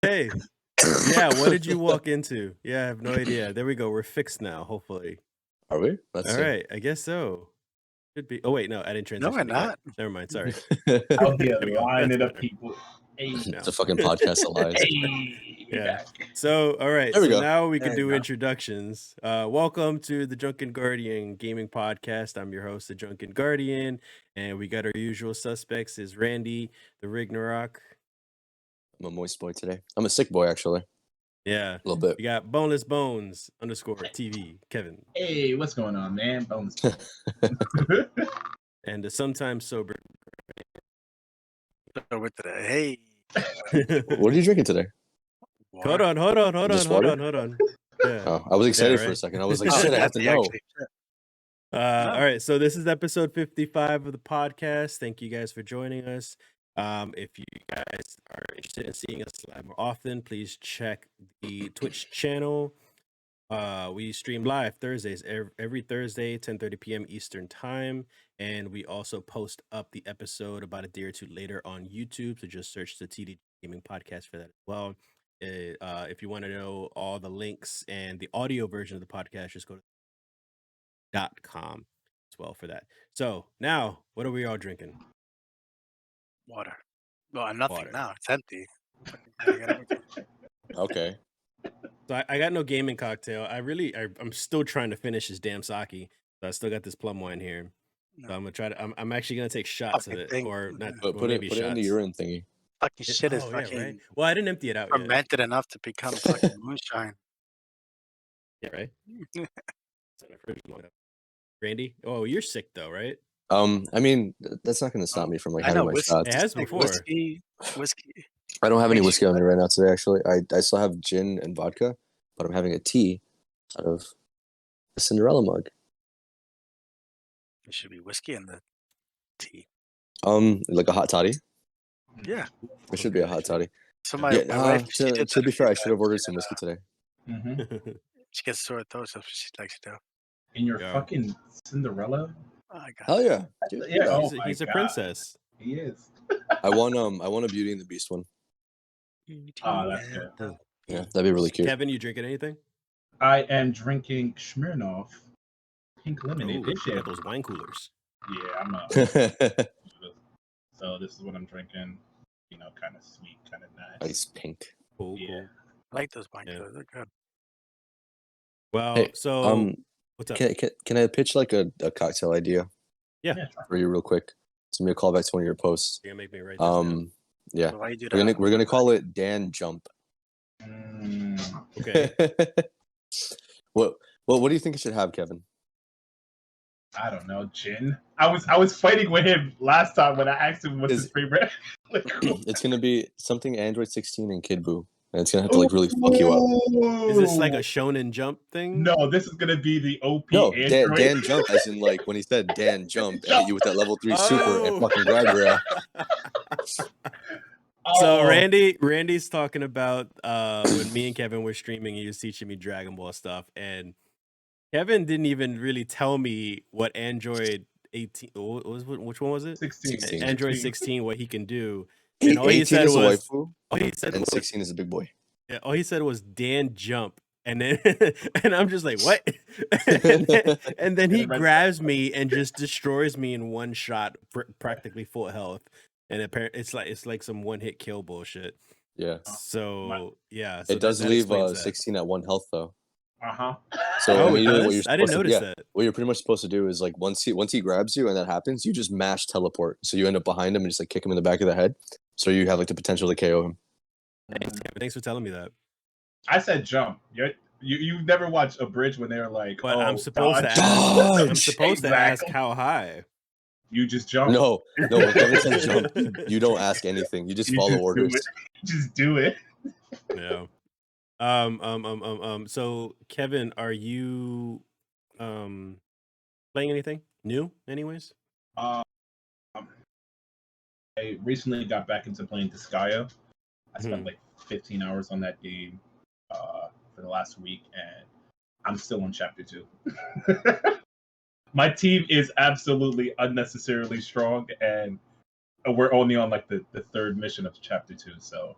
Hey, yeah, what did you walk into? Yeah, I have no idea. There we go. We're fixed now, hopefully. Are we? Let's All see. right, I guess so. Should be. Oh, wait, no, I didn't transition. No, we're not. Never mind, sorry. Out here There we go. lining That's up better. people. Hey, No. It's a fucking podcast of lies. hey, we Yeah. back. So, all right, There we so go. now we can There you do go. introductions. Welcome to the Drunken Guardian Gaming Podcast. I'm your host, the Drunken Guardian, and we got our usual suspects is Randy, the Ragnarok. I'm a moist boy today. I'm a sick boy, actually. Yeah. A little bit. We got Boneless Bones _TV, Kevin, Hey, what's going on, man? Bones. and the sometimes sober. Over today. Hey. What are you drinking today? Hold on. Just water? Hold on. Yeah. Oh, I was excited for right. a second. I was like, Oh, shit, I have to know. actually. All right, so this is episode 55 of the podcast. Thank you guys for joining us. If you guys are interested in seeing us live more often, please check the Twitch channel. We stream live Thursdays, every Thursday, 10:30 p.m. Eastern time, and we also post up the episode about a day or two later on YouTube. So just search the TDG Gaming Podcast for that as well. If you want to know all the links and the audio version of the podcast, just go to .com as well for that. So now, what are we all drinking? Water. Well, nothing Water. now. It's empty. I got everything. Okay. So I got no gaming cocktail. I'm still trying to finish this damn sake. So I still got this plum wine here. So No. I'm gonna try to. I'm actually gonna take shots of Fucking it, thing. or not. But Well, put it maybe in the shots. urine thingy. Fucking shit is Oh, yeah, fucking right. Well, I didn't empty it out yet. fermented enough to become fucking moonshine. Yeah, right. It's in my fridge long enough. Randy, oh, you're sick though, right? I mean, that's not going to stop me from like I having know my whiskey. It shots. has Like before. whiskey. I don't have any whiskey on me right now today, actually. I still have gin and vodka, but I'm having a tea out of a Cinderella mug. There should be whiskey in the tea. Like a hot toddy. Yeah. It should be a hot toddy. So my Yeah, wife, she did to that be a fair, I few should have times. ordered some whiskey today. Mm-hmm. She gets sore throat, so she likes to do. And you're Yeah. fucking Cinderella? Oh, I got Hell yeah. Dude, Yeah, oh he's my he's a God. princess. He is. I want a Beauty and the Beast one. it. Oh, that's good. Yeah, that'd be really cute. Kevin, you drinking anything? I am drinking Smirnoff pink lemonade. Ooh, This you shit. got those wine coolers. Yeah, I'm a. So this is what I'm drinking. You know, kind of sweet, kind of nice. Ice pink. Cool, Yeah. cool. I like those wine Yeah. coolers. They're good. Well, Hey, so what's up? Can I pitch like a cocktail idea Yeah. for you real quick? Send me a call back to one of your posts. You're gonna make me write this down. Yeah, So why you do we're that? gonna call it Dan Jump. Okay. What do you think it should have, Kevin? I don't know, gin. I was fighting with him last time when I asked him what's his favorite. It's gonna be something Android 16 and Kid Buu, and it's gonna have to like really fuck you up. Is this like a Shonen Jump thing? No, this is gonna be the OP No, Android. Dan Jump, as in like when he said Dan Jump, and hit you with that level 3 super and fucking grab your ass. So Oh, Randy's talking about when me and Kevin were streaming, he was teaching me Dragon Ball stuff, and Kevin didn't even really tell me what Android 18 which one was it? 16. Android 16, what he can do. And all he 18 said is a was waifu, and 16 is a big boy. all he said was Dan Jump. And then and I'm just like, what? and then he grabs me and just destroys me in one shot, practically full health. And apparently it's like some one-hit kill bullshit. Yeah, So yeah, so it does that leave explains that. 16 at 1 health though. Uh-huh. So Oh, it immediately does? I didn't notice that. what you're pretty much supposed to do is like once he grabs you and that happens, you just mash teleport. So you end up behind him and just like kick him in the back of the head. So you have like the potential to KO him. Thanks for telling me that. I said jump. You've never watched a bridge when they're like, But oh, I'm supposed to dodge. ask. I'm Dodge! supposed to ask Exactly. how high. You just jump. No. When Kevin says jump, you don't ask anything. You just follow orders. Just do it. Yeah. So Kevin, are you playing anything new? Anyways. I recently got back into playing Disgaea. I spent like 15 hours on that game for the last week, and I'm still on chapter 2. My team is absolutely unnecessarily strong, and we're only on like the third mission of chapter 2. So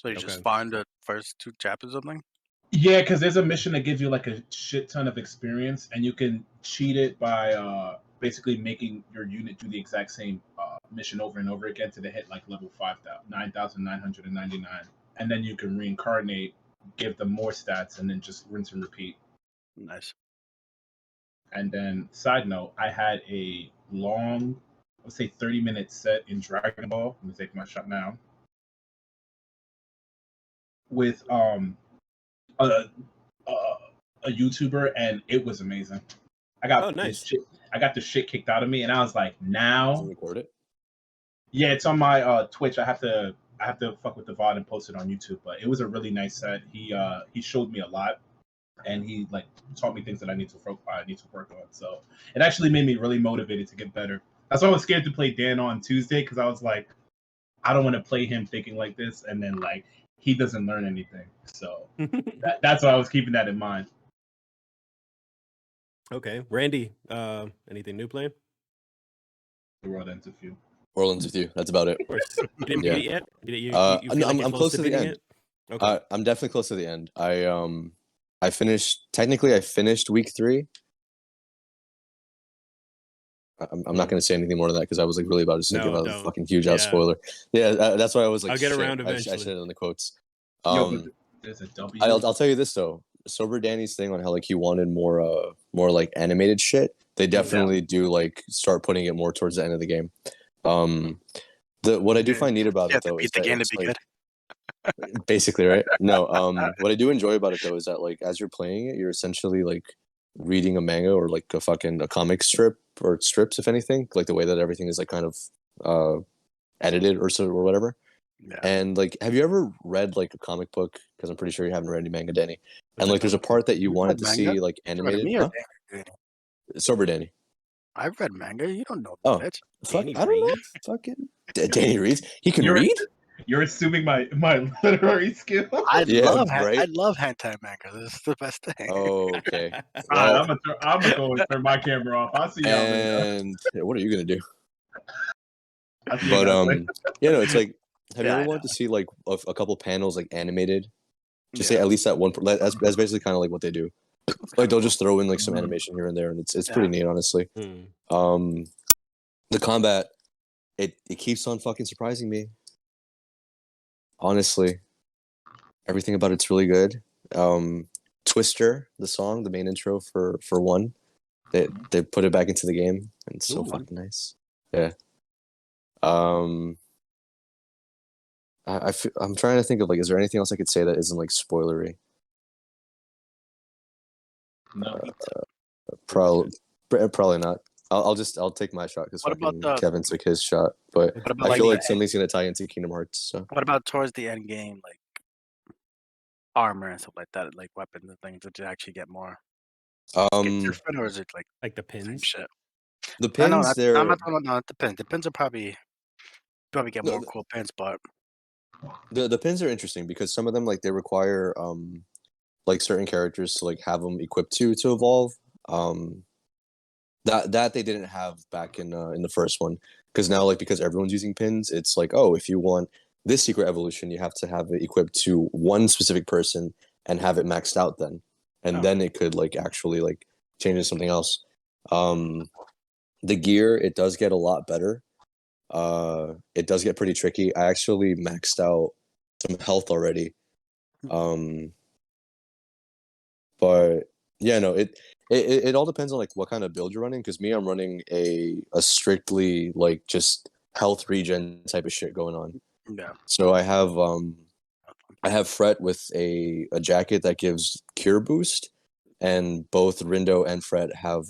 you just find the first 2 chapters or something? Yeah, because there's a mission that gives you like a shit ton of experience, and you can cheat it by basically making your unit do the exact same mission over and over again to hit like level 9,999, and then you can reincarnate, give them more stats, and then just rinse and repeat. Nice. And then, side note, I had a long, let's say 30-minute set in Dragon Ball. Let me take my shot now. With a YouTuber, and it was amazing. I got the shit kicked out of me, and I was like, now. Record it. Yeah, it's on my Twitch. I have to fuck with the VOD and post it on YouTube. But it was a really nice set. He showed me a lot, and he like taught me things that I need to work on. So it actually made me really motivated to get better. That's why I was scared to play Dan on Tuesday, because I was like, I don't want to play him thinking like this, and then like he doesn't learn anything. So that's why I was keeping that in mind. Okay, Randy, anything new playing? The World Ends With You. World Ends With You. That's about it. Of course. You didn't beat it yet? You feel like I'm close to the end. Okay. I'm definitely close to the end. I finished week 3. I'm not going to say anything more than that, because I was like really about to give out a fucking huge out spoiler. Yeah, that's why I was like, I'll get around eventually. I said it in the quotes. There's a W. I'll tell you this though. Sober Danny's thing on how like he wanted more like animated shit. They definitely do like start putting it more towards the end of the game. What I do find neat about it though is that it's like, basically, right? No, what I do enjoy about it though is that like as you're playing it, you're essentially like reading a manga or like a comic strip or strips, if anything, like the way that everything is like kind of edited or whatever. Yeah. And like, have you ever read like a comic book? Because I'm pretty sure you haven't read any manga, Danny. And like, there's a part that you wanted to see like animated. Huh? Sober Danny. I've read manga. You don't know that. Bitch. Fuck, I don't know. Fucking Danny reads. He can read. You're assuming my literary skill. I love hentai manga. This is the best thing. Oh, okay. Well, I'm gonna go and turn my camera off. I'll see y'all later. And what are you gonna do? But it's like, have you ever wanted to see like a couple panels like animated? Just say at least that one. That's basically kind of like what they do. Like they'll just throw in like some animation here and there, and it's pretty neat, honestly. The combat, it keeps on fucking surprising me. Honestly, everything about it's really good. Twister, the song, the main intro for 1, they put it back into the game, and it's so fucking nice. Yeah. I'm trying to think of like, is there anything else I could say that isn't like spoilery? No. Probably not. I'll take my shot because Kevin took his shot, but I feel like something's gonna tie into Kingdom Hearts. So what about towards the end game, like armor and stuff like that, like weapons and things? Did you actually get more? Or is it like the pins? Shit. The pins, I'm not talking about the pins. The pins are probably get more cool pins, but the pins are interesting because some of them like they require like certain characters to like have them equipped to evolve. That they didn't have back in the first one, because now like because everyone's using pins, it's like, oh, if you want this secret evolution, you have to have it equipped to one specific person and have it maxed out then, and then it could like actually like change into something else. The gear, it does get a lot better. It does get pretty tricky. I actually maxed out some health already. But yeah, no, it all depends on like what kind of build you're running. Because I'm running a strictly like just health regen type of shit going on. Yeah. So I have Fret with a jacket that gives cure boost, and both Rindo and Fret have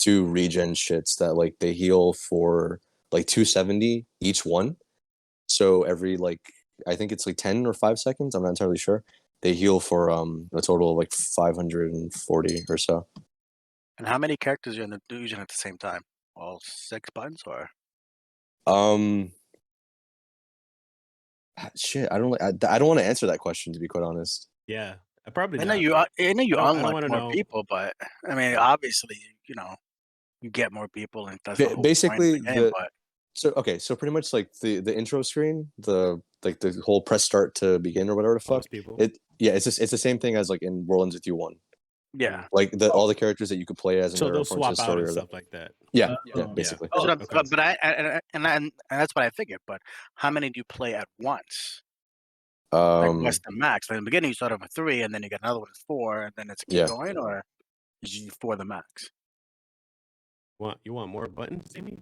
do regen shits that like they heal for like 270 each one. So every like I think it's like 10 or 5 seconds. I'm not entirely sure. They heal for a total of like 540 or so. And how many characters are in the illusion at the same time? All 6 buttons, or Shit, I don't want to answer that question, to be quite honest. Yeah, I probably I know not. you I don't unlock wanna more know. people, but I mean, obviously, you know, you get more people, and that's the whole point of Basically, the game. But so pretty much like the intro screen, the whole press start to begin or whatever the fuck. Most people. It's the same thing as like in World Ends With You 1. yeah, Like all the characters that you could play as in So their they'll according to swap the out story and or stuff like that. yeah, Oh, basically. that's what I'm- okay. but and that's what I figured. But how many do you play at once? Like, what's the max? Like, in the beginning, you start off with 3, and then you get another one with 4, and then it's keep Yeah. going, or is you 4 the max? You want more buttons, Amy?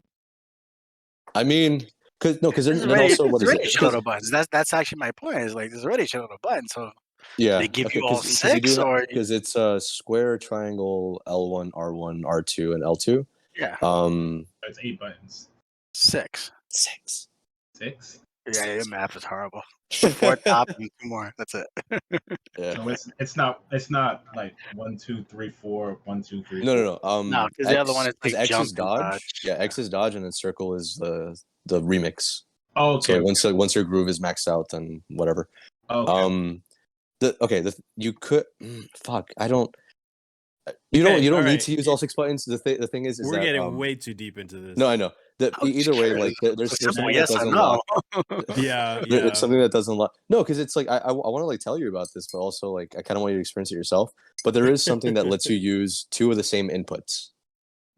I mean, because There's then already, also what there's is already it? shitload of buttons. That's actually my point. Is like there's already shitload of buttons. So Yeah, they give okay, you all because 6, or because it's square, triangle, L1, R1, R2, and L2. yeah, That's 8 buttons. 6. 6. 6. Yeah, your math is horrible. 4 top and 2 more. That's it. Yeah. So it's not like 1, 2, 3, 4, 1, 2, 3. No. No, because the other one is like X jump is and dodge. Yeah, X is dodge, and then circle is the remix. Oh, So okay. like, once your groove is maxed out, then whatever. Okay. You could fuck. I don't. You don't all need right. to use all 6 buttons. The thing is We're that getting way too deep into this. no, I know that I was either way, curious. like there's Simple something yes that or doesn't no. lock. Yeah, There's something that doesn't lock. No, because it's like I want to like tell you about this, but also like I kind of want you to experience it yourself. But there is something that lets you use 2 of the same inputs.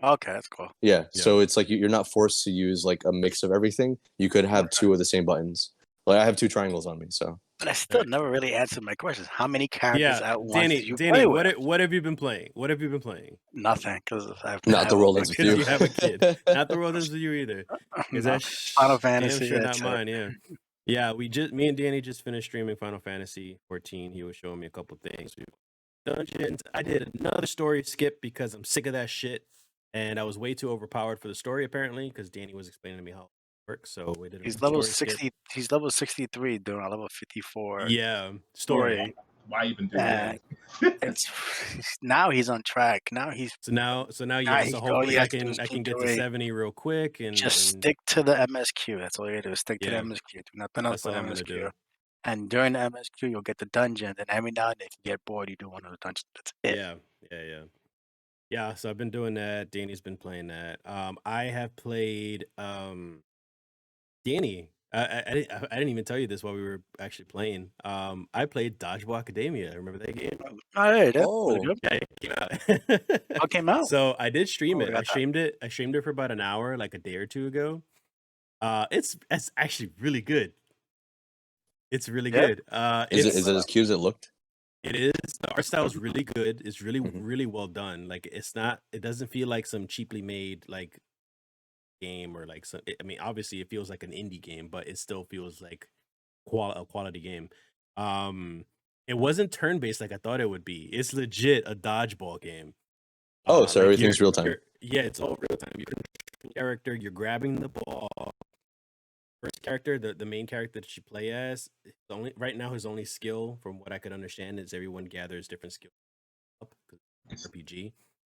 Okay, that's cool. Yeah, so it's like you're not forced to use like a mix of everything. You could have 2 of the same buttons. Like I have 2 triangles on me, so. But I still never really answered my questions. How many characters Yeah, at once Danny, did you play with? what have you been playing? What have you been playing? Nothing, because I've Not the World Ends With Because You. you have a kid. Not the world ends with you either. Is No. that Final Fantasy, damn sure not that's it. mine? Yeah, yeah. Me and Danny just finished streaming Final Fantasy 14. He was showing me a couple things. We dungeons. I did another story skip because I'm sick of that shit, and I was way too overpowered for the story apparently because Danny was explaining to me how it works. So we did a He's level story skip. 60. He's level 63 doing a level 54 Yeah, story. story. Why even do And that? it's now he's on track. Now he's So now, Now yeah. he- So all hopefully he I has to do is can keep get to doing- 70 real quick and just and stick to the MSQ. That's all you do. Stick to the Yeah. MSQ. Do nothing else that's but all I'm gonna MSQ. do. And during the MSQ, you'll get the dungeon. And every now and then, if you get bored, you do one of the dungeons. That's it. Yeah. So I've been doing that. Danny's been playing that. I have played Danny. I didn't even tell you this while we were actually playing. I played Dodgeball Academia. Remember that game? Oh, yeah, that's Oh. pretty good. Yeah, it came out. What came out? So I did stream Oh, we it. got I that. streamed it for about an hour, like a day or two ago. It's actually really good. It's really Yeah? good. Is It's, it as cute as it looked? It is. The art style is really good. It's really well done. Like it doesn't feel like some cheaply made like game or like some. I mean, obviously it feels like an indie game, but it still feels like a quality game. It wasn't turn based like I thought it would be. It's legit a dodgeball game. Oh, so like everything's real time. Yeah, it's all real time. You're the character. You're grabbing the ball. First character, the main character that you play as, right now his only skill, from what I could understand, is everyone gathers different skills up because it's RPG.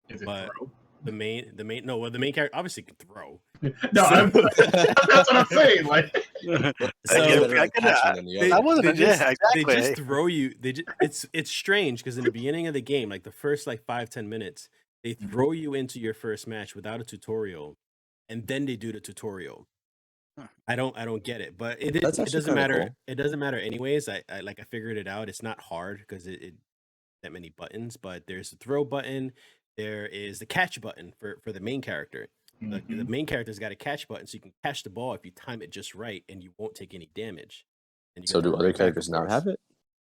Is it But throw? the main the main character obviously can throw. No, that's what I'm saying. Like, So I wasn't. Yeah, exactly. They just throw you. It's strange because in the beginning of the game, like the first like 5-10 minutes, they throw you into your first match without a tutorial, and then they do the tutorial. I don't get it, but it doesn't matter. Cool. It doesn't matter anyways. I figured it out. It's not hard because it that many buttons, but there's the throw button. There is the catch button for the main character. The main character's got a catch button, so you can catch the ball if you time it just right, and you won't take any damage. And you So can do throw other it back characters and not forth. have it?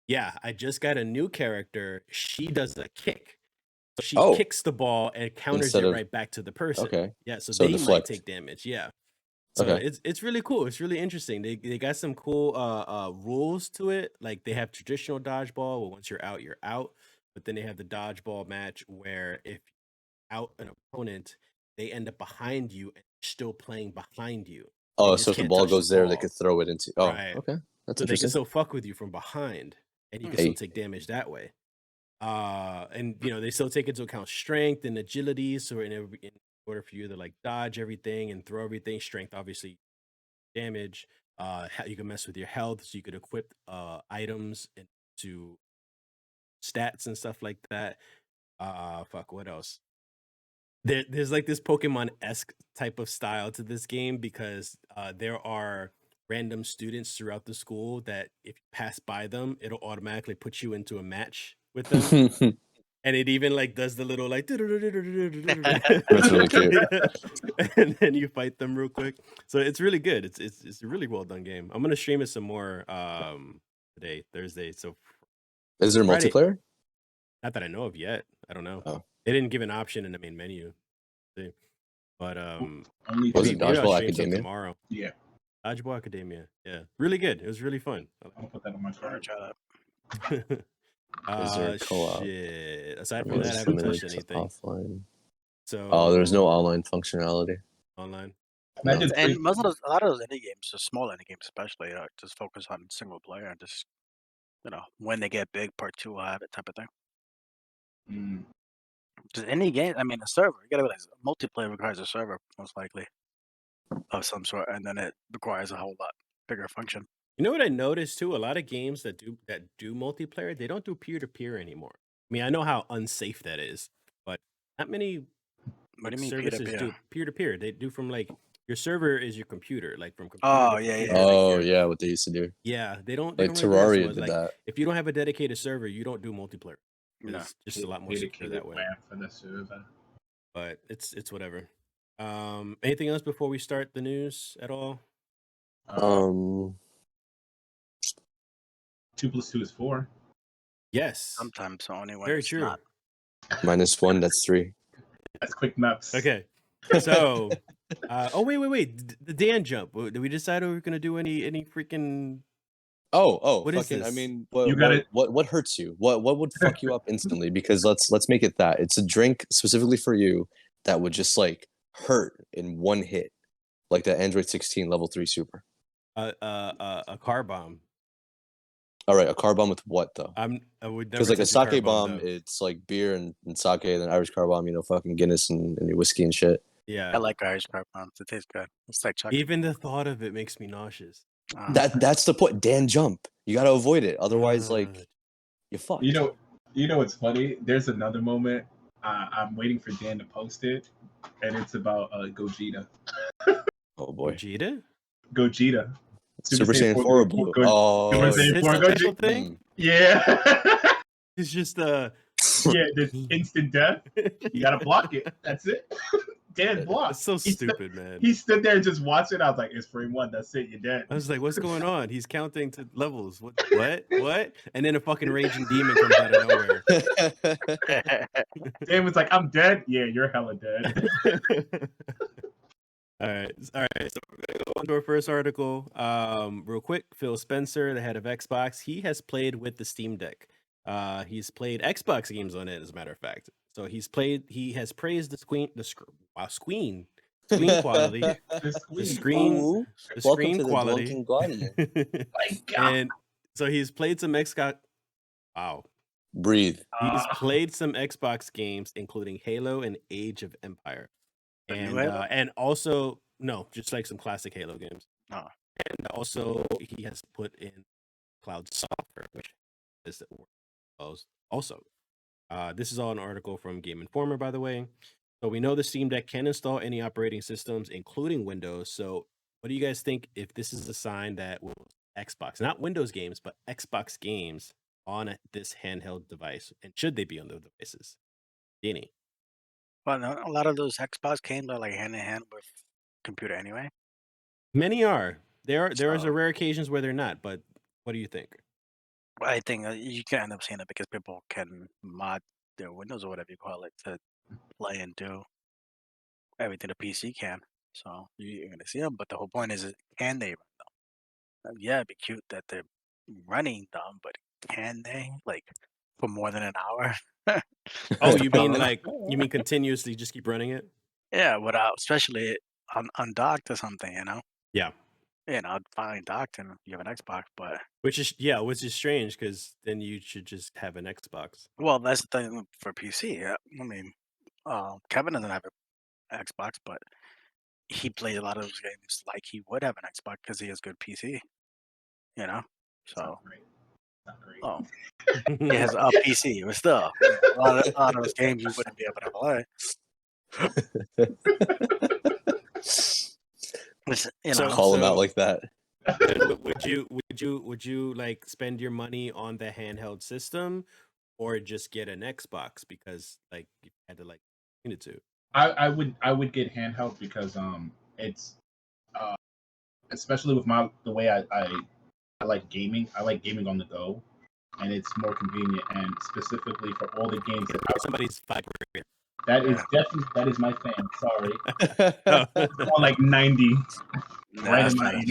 Yeah, I just got a new character. She does a kick. So she Oh. kicks the ball and counters Instead it of- right back to the person. Okay. Yeah, so So they deflect. might take damage. Yeah. So Okay. it's really cool. It's really interesting. They got some cool rules to it. Like they have traditional dodgeball where once you're out, you're out. But then they have the dodgeball match where if you out an opponent, they end up behind you and still playing behind you. Oh, just so if the can't ball touch the goes there, they ball. could throw it into. Oh, Right. okay, that's So they can interesting. still fuck with you from behind, and you can still take damage that way. And they still take into account strength and agility. So in order for you to like dodge everything and throw everything, strength obviously damage. You can mess with your health, so you could equip items into stats and stuff like that. What else? There's like this Pokemon-esque type of style to this game because there are random students throughout the school that if you pass by them, it'll automatically put you into a match with them. And it even like does the little like That's really cute. and then you fight them real quick. So it's really good. It's a really well done game. I'm gonna stream it some more today, Thursday. So is there Friday, multiplayer? not that I know of yet. I don't know. Oh. They didn't give an option in the main menu. But was it maybe I'll Dodgeball stream some Academia? tomorrow. Yeah. Dodgeball Academia. Yeah. Really good. It was really fun. I'll put that on my card. Try that. Is there a co-op? Shit. Aside from Or that, I haven't similar touched to anything. offline? So Oh, there's no online functionality. online. Imagine And three- a lot of those indie games, the small indie games especially, just focus on single player and just when they get big, part 2 will have it type of thing. Mm. Just any game, I mean, a server. You gotta realize multiplayer requires a server most likely of some sort, and then it requires a whole lot bigger function. You know what I noticed too? A lot of games that do multiplayer, they don't do peer-to-peer anymore. I mean, I know how unsafe that is, but not many What do you mean services peer-to-peer? do peer-to-peer. They do from like your server is your computer, like from computer. Oh, to yeah, computer, yeah. like Oh your- yeah, what they used to do. yeah. They don't Like they don't really do that so Terraria much. did Like, that. if you don't have a dedicated server, you don't do multiplayer. No. It's just a lot more secure that way. Dedicated WAN for the server. But it's whatever. Anything else before we start the news at all? 2 + 2 is 4. Yes. Sometimes only when Very it's true. not. -1, that's 3. That's quick maps. Okay. So wait. The Dan jump. Did we decide we were gonna do any freaking Oh, What is fucking! I this? mean, You gotta- what hurts you? What would fuck you up instantly? Because let's make it that it's a drink specifically for you that would just like hurt in one hit, like the Android 16 level 3 super. a car bomb. All right, a car bomb with what though? I would never Because like a touch car sake bomb, though. it's like beer and sake, and then Irish car bomb, fucking Guinness and whiskey and shit. Yeah. I like Irish car bombs. It tastes good. It's like chocolate. Even the thought of it makes me nauseous. That's the point. Dan jump. You gotta avoid it. Otherwise, like God. you're fucked. You know what's funny? There's another moment. I'm waiting for Dan to post it, and it's about Gogeta. Oh boy. Vegeta? Gogeta. Super Saiyan 4 blue. Oh, Super It's Saiyan his 4 special Gogeta. thing? Yeah. It's just Yeah, there's instant death. You gotta block it. That's it. Dan blocked. It's so He stood- stupid, man. He stood there and just watched it. I was like, it's frame 1. That's it. You're dead. I was like, what's going on? He's counting to levels. What? And then a fucking raging demon comes out of nowhere. Dan was like, I'm dead. Yeah, you're hella dead. All right. So we're gonna go on to our first article. Real quick, Phil Spencer, the head of Xbox, he has played with the Steam Deck. He's played Xbox games on it, as a matter of fact. So he has praised the screen quality, The screen. Ooh, the welcome screen to the quality. Drunken Guardian. My God. And so he's played some Xbox. Wow. Breathe. He's played some Xbox games, including Halo and Age of Empire. The new And Halo? and also just like some classic Halo games. Oh. And also he has put in cloud software, which is also. This is all an article from Game Informer, by the way. So we know the Steam Deck can install any operating systems, including Windows. So what do you guys think if this is a sign that Xbox, not Windows games, but Xbox games on this handheld device? And should they be on those devices? Danny. Well, no, a lot of those Xbox games are like hand in hand with computer anyway. Many are. There is So- a rare occasions where they're not, but what do you think? I think you can end up seeing it because people can mod their Windows or whatever you call it to play and do everything a PC can. So you're going to see them. But the whole point is, can they run them? Yeah, it'd be cute that they're running them, but can they? Like, for more than an hour? Oh, you mean continuously just keep running it? Yeah, without especially undocked or something, you know. Yeah. Finally docked and you have an Xbox, but Which is strange because then you should just have an Xbox. well, that's the thing for PC. I mean, Kevin doesn't have an Xbox, but he plays a lot of those games like he would have an Xbox because he has good PC. You know, It's so not great. Not great. oh, he has a PC, but still, a lot of those games you wouldn't be able to play. So- Call him out like that. Would you like spend your money on the handheld system, or just get an Xbox because like you had to like between the two? I would get handheld because it's especially with the way I like gaming. I like gaming on the go, and it's more convenient. And specifically for all the games Somebody's vibrating. that is my fan. Sorry, Oh. it's on like 90. No, Right that's in my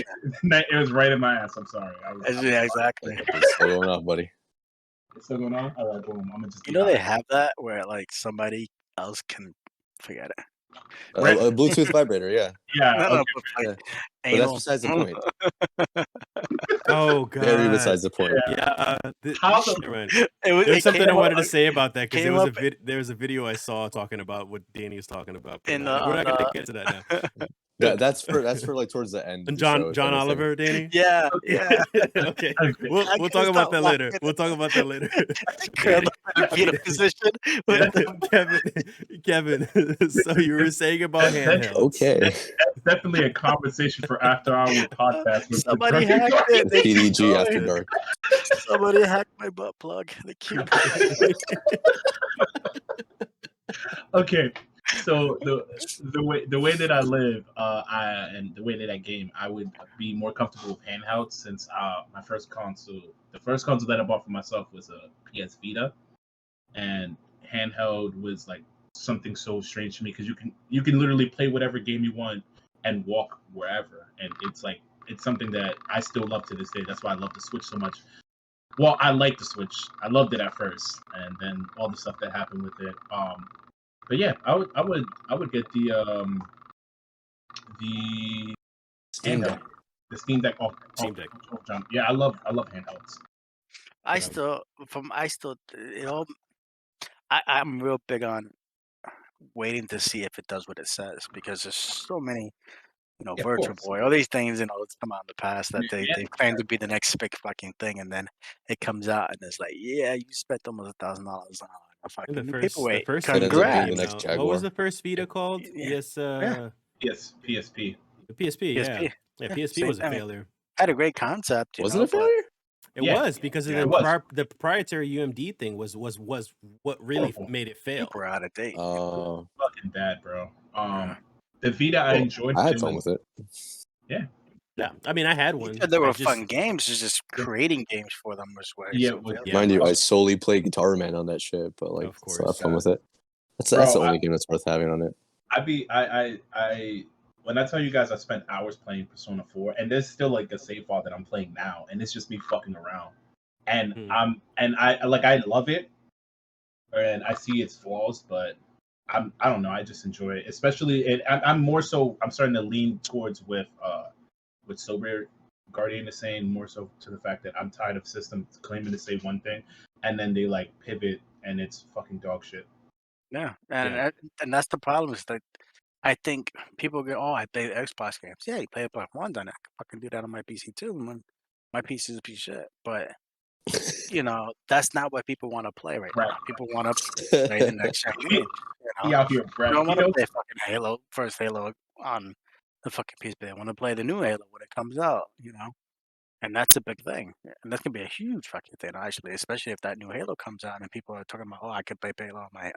not it was right in my ass. I'm sorry. yeah, exactly. It's still going off, buddy. It's still going on. All right, boom. I'm gonna just. You know they have that where like somebody else can forget it. A Bluetooth vibrator, yeah. Yeah. No, Okay. no, but, like, But that's besides the point. Oh god. Very besides the point. Yeah. How shit, man. it was, There was it something came I wanted up, to say about that because came there was a video I saw talking about what Danny was talking about. but In we're not gonna get to that now. That's for like towards the end. And of the show, John if anything. Oliver, Danny. yeah. Okay. Okay. We'll I talk can't about stop that later. laughing. We'll talk about that later. Curled up in a fetal position. Kevin. So you were saying about handhelds. Okay. That's definitely a conversation for after our podcast. With Somebody the hacked it. They keep TDG going. After Dark. Somebody hacked my butt plug. They keep Okay, so the way that I live, and the way that I game, I would be more comfortable with handhelds since the first console that I bought for myself was a PS Vita, and handheld was like something so strange to me because you can literally play whatever game you want and walk wherever, and it's something that I still love to this day. That's why I love the Switch so much. Well, I like the Switch. I loved it at first, and then all the stuff that happened with it. But yeah, I would get the Steam handheld, Deck. the Steam Deck. Steam Deck. John. Yeah, I love handhelds. I'm real big on waiting to see if it does what it says because there's so many, Yeah, of Virtual course. Boy, all these things, it's come out in the past that they Yeah. claim to be the next big fucking thing, and then it comes out and it's like, yeah, you spent almost $1,000 on a fucking The new first paperweight. Vita Congrats. the next came out. What was Jaguar. the first Vita called? Yeah. Yes, Yes, PSP. the PSP. Yeah, PSP. yeah. Yeah, PSP same was a thing. failure. Had a great concept. Was it a but failure? It Yeah. was because of Yeah, it was. the proprietary UMD thing was what really Horrible. made it fail. Super out of date. Fucking bad, bro. Yeah. The Vita I enjoyed. I but had it fun was- with it. Yeah, I mean, I had You one. said there I were just- fun games, it's just creating games for them was where Yeah, so it was- failed. Yeah. Mind you, I well- solely played Guitar Man on that shit, but like, Of still have course, fun yeah. with it. That's Bro, the only game that's worth having on it. I when I tell you guys I spent hours playing Persona 4, and there's still like a save file that I'm playing now, and it's just me fucking around. And I love it, and I see its flaws, but I don't know, I just enjoy it. Especially I'm starting to lean towards with Sober Guardian is saying, more so to the fact that I'm tired of systems claiming to say one thing and then they like pivot and it's fucking dog shit. Yeah, Yeah. and that's the problem. Is that I think people go, "Oh, I play Xbox games." Yeah, you play Xbox One, then I can fucking do that on my PC too. My PC is a piece of shit, but that's not what people want to play right now. Right. People want to play the next gen game. He out here, They Brad. don't want to play fucking first Halo on the fucking PC. They want to play the new Halo when it comes out. And that's a big thing. And that's gonna be a huge fucking thing, actually, especially if that new Halo comes out and people are talking about, oh, I could play Halo on my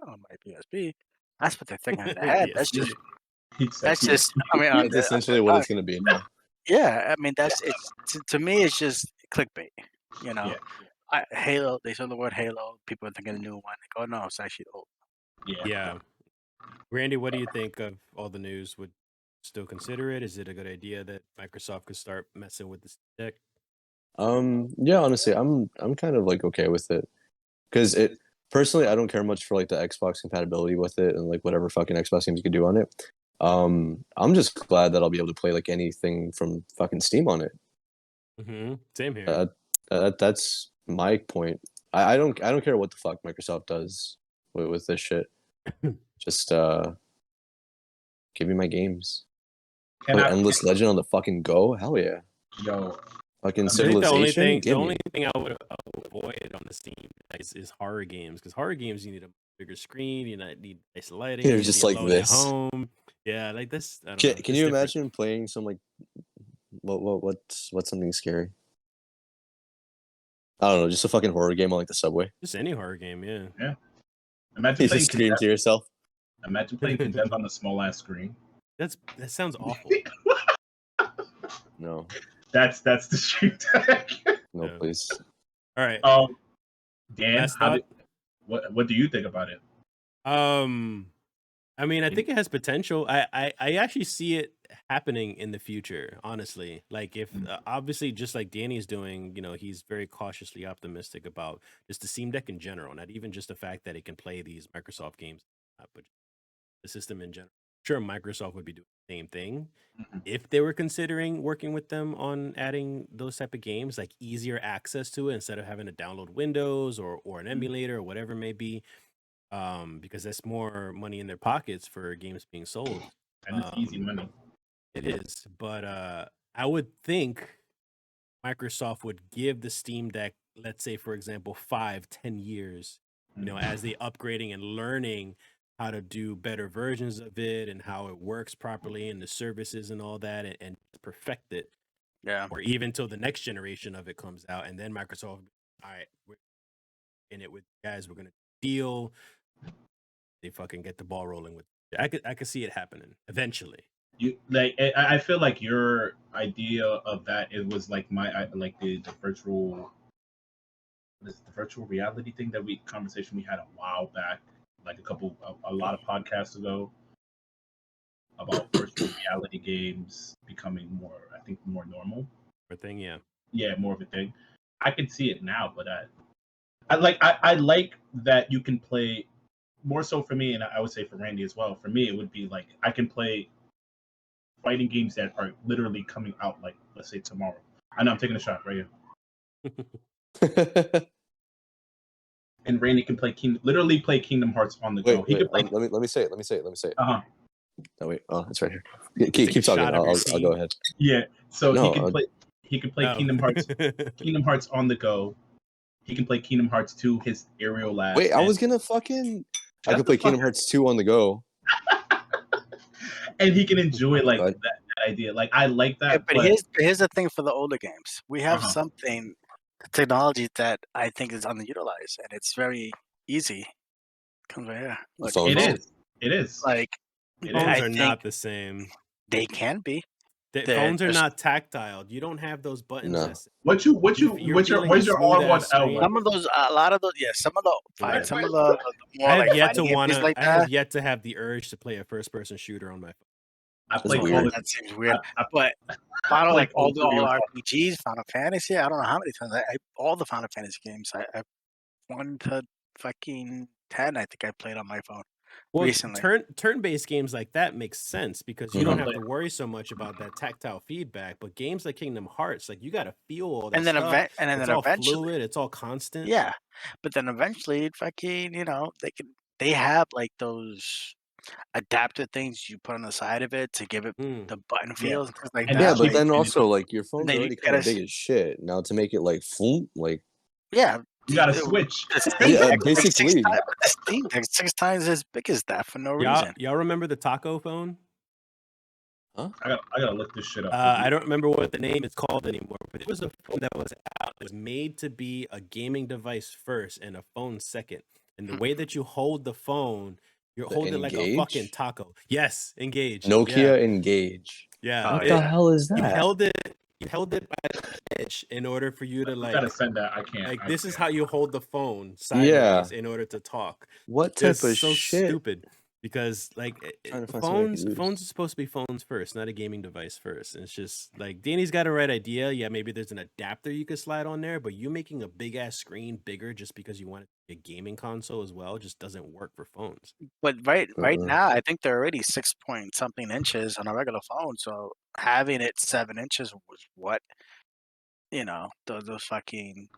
PSP. That's what they're thinking in their head. That's just. I mean, That's essentially what it's going to be now. Yeah, I mean, to me, it's just clickbait. Yeah. Halo. They saw the word Halo. People are thinking a new one. Like, oh no, it's actually old. Yeah. Randy, what do you think of all the news? Would still consider it? Is it a good idea that Microsoft could start messing with the Steam Deck? Yeah, honestly, I'm kind of like okay with it because personally, I don't care much for like the Xbox compatibility with it and like whatever fucking Xbox games you can do on it. I'm just glad that I'll be able to play like anything from fucking Steam on it. Same here. That's my point. I don't care what the fuck Microsoft does with this shit. Just give me my games. Endless Legend on the fucking go. Hell yeah. Yo, fucking I think Civilization. the only thing I would avoid on the Steam is horror games, because horror games you need a bigger screen, you need nice lighting. They're you just need like alone at this. home. Yeah, like this. I don't know. Can you imagine playing some like what's something scary? I don't know, just a fucking horror game on like the subway. Just any horror game, yeah. Imagine You playing just scream to yourself. Imagine playing Condemned on the small ass screen. That sounds awful. No. That's the stream tag. No, Yeah. please. All right. Dan, what do you think about it? I mean, I think it has potential. I actually see it happening in the future, honestly. Like if obviously just like Danny's doing, he's very cautiously optimistic about just the Steam Deck in general, not even just the fact that it can play these Microsoft games, but the system in general. Sure, Microsoft would be doing the same thing if they were considering working with them on adding those type of games, like easier access to it instead of having to download Windows or an emulator or whatever it may be. Because that's more money in their pockets for games being sold. And it's easy money. It is, but I would think Microsoft would give the Steam Deck, let's say, for example, 5-10 years, as they upgrading and learning how to do better versions of it and how it works properly and the services and all that, and perfect it. Yeah. Or even till the next generation of it comes out, and then Microsoft, all right, we're in it with you guys, we're gonna deal. They fucking get the ball rolling with it. I could see it happening eventually. You like? I feel like your idea of that was like the virtual, the virtual reality thing conversation we had a while back, like a lot of podcasts ago, about virtual reality games becoming more normal. Thing, yeah. Yeah, more of a thing. I can see it now, but I like that you can play more so for me, and I would say for Randy as well. For me, it would be like I can play fighting games that are literally coming out, like let's say tomorrow. I know I'm taking a shot right here. And Randy can literally play Kingdom Hearts on the go. He could play. Let me say it. Uh-huh. Oh wait, it's right here. Keep talking. I'll go ahead. Yeah. So he can play Kingdom Hearts on the go. He can play Kingdom Hearts 2, his aerial lab. Wait, I could play Kingdom Hearts 2 on the go. And he can enjoy that idea. Like I like that. Yeah, but here's the thing for the older games. We have something, technology that I think is underutilized, and it's very easy. Comes right here. Look, it is. Like phones are not the same. They can be. Phones are not tactile. You don't have those buttons. No. Where's your R1 L1? Some of those, a lot of those, yeah. Some of the fights, some of the more I like have yet to have the urge to play a first-person shooter on my phone. I play that seems weird. But Final, like all RPGs, Final Fantasy. I don't know how many times. All the Final Fantasy games. I 1 to fucking 10. I think I played on my phone. Well, recently. Turn-based games like that makes sense because you don't have to worry so much about that tactile feedback. But games like Kingdom Hearts, like you got to feel all that stuff. It's all eventually, fluid. It's all constant. Yeah, but then eventually, fucking, they have like those adaptive things you put on the side of it to give it the button feels and things like that. Yeah, but then also like your phone's already kind of big as shit. Now to make it like yeah. You gotta switch. Basically. The Steam Deck 6 times as big as that for no reason. Y'all remember the Taco phone? Huh? I gotta look this shit up. I don't remember what the name is called anymore, but it was a phone that was out. It was made to be a gaming device first and a phone second. And the way that you hold the phone, you're holding it like a fucking taco. Yes, Engage. Nokia Engage. Yeah. What the hell is that? You held it by the edge in order for you to I gotta send that. I can't. Like this is how you hold the phone sideways in order to talk. What type of so shit? Stupid. because like Trying to find something I can use. phones are supposed to be phones first, not a gaming device first. And it's just like Danny's got a right idea. Yeah, maybe there's an adapter you could slide on there, but you making a big ass screen bigger just because you want it to be a gaming console as well just doesn't work for phones. But right Uh-uh. now, I think they're already 6 point something inches on a regular phone. So having it 7 inches was what those fucking.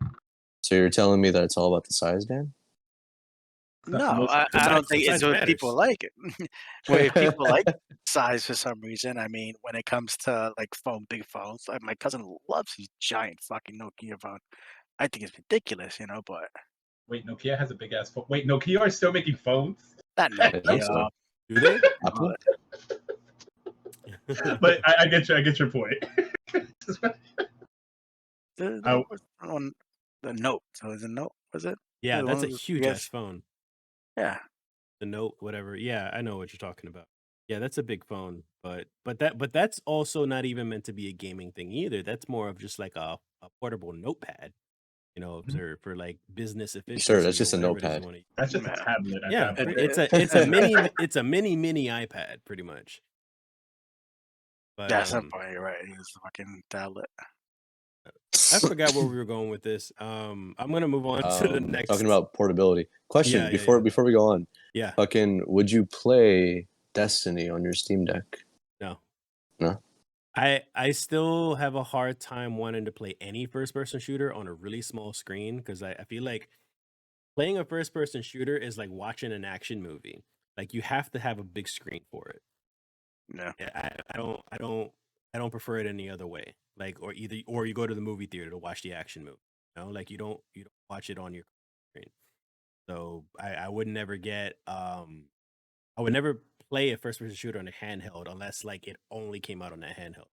So you're telling me that it's all about the size, Dan? That's the No, most- I don't think size it's what matters. people like it. Well, people like size for some reason. I mean, when it comes to like big phones, like my cousin loves his giant fucking Nokia phone. I think it's ridiculous, but Wait, Nokia has a big ass phone. Wait, Nokia are still making phones? not I think Nokia. so. Do they? Apple? But I get your point. The Note. So is it Note? Was it? Yeah, The that's a one with- huge yes. ass phone. Yeah. The Note, whatever. Yeah, I know what you're talking about. Yeah, that's a big phone, but that's also not even meant to be a gaming thing either. That's more of just like a portable notepad, for like business efficiency. Sure, that's just or a whatever it is you notepad. wanna use. That's just a Yeah. tablet. At Yeah, that point. it's a mini iPad, pretty much. But Yeah, at some point you're right. It's a fucking tablet. I forgot where we were going with this. I'm gonna move on to the next. Talking about portability. Question Yeah, before we go on. Yeah, Fucking, would you play Destiny on your Steam Deck? no. No? I still have a hard time wanting to play any first person shooter on a really small screen because I feel like playing a first person shooter is like watching an action movie. Like you have to have a big screen for it. Yeah. Yeah, I don't prefer it any other way. Like or you go to the movie theater to watch the action movie. Like you don't watch it on your screen. So I would never get I would never play a first person shooter on a handheld unless like it only came out on that handheld.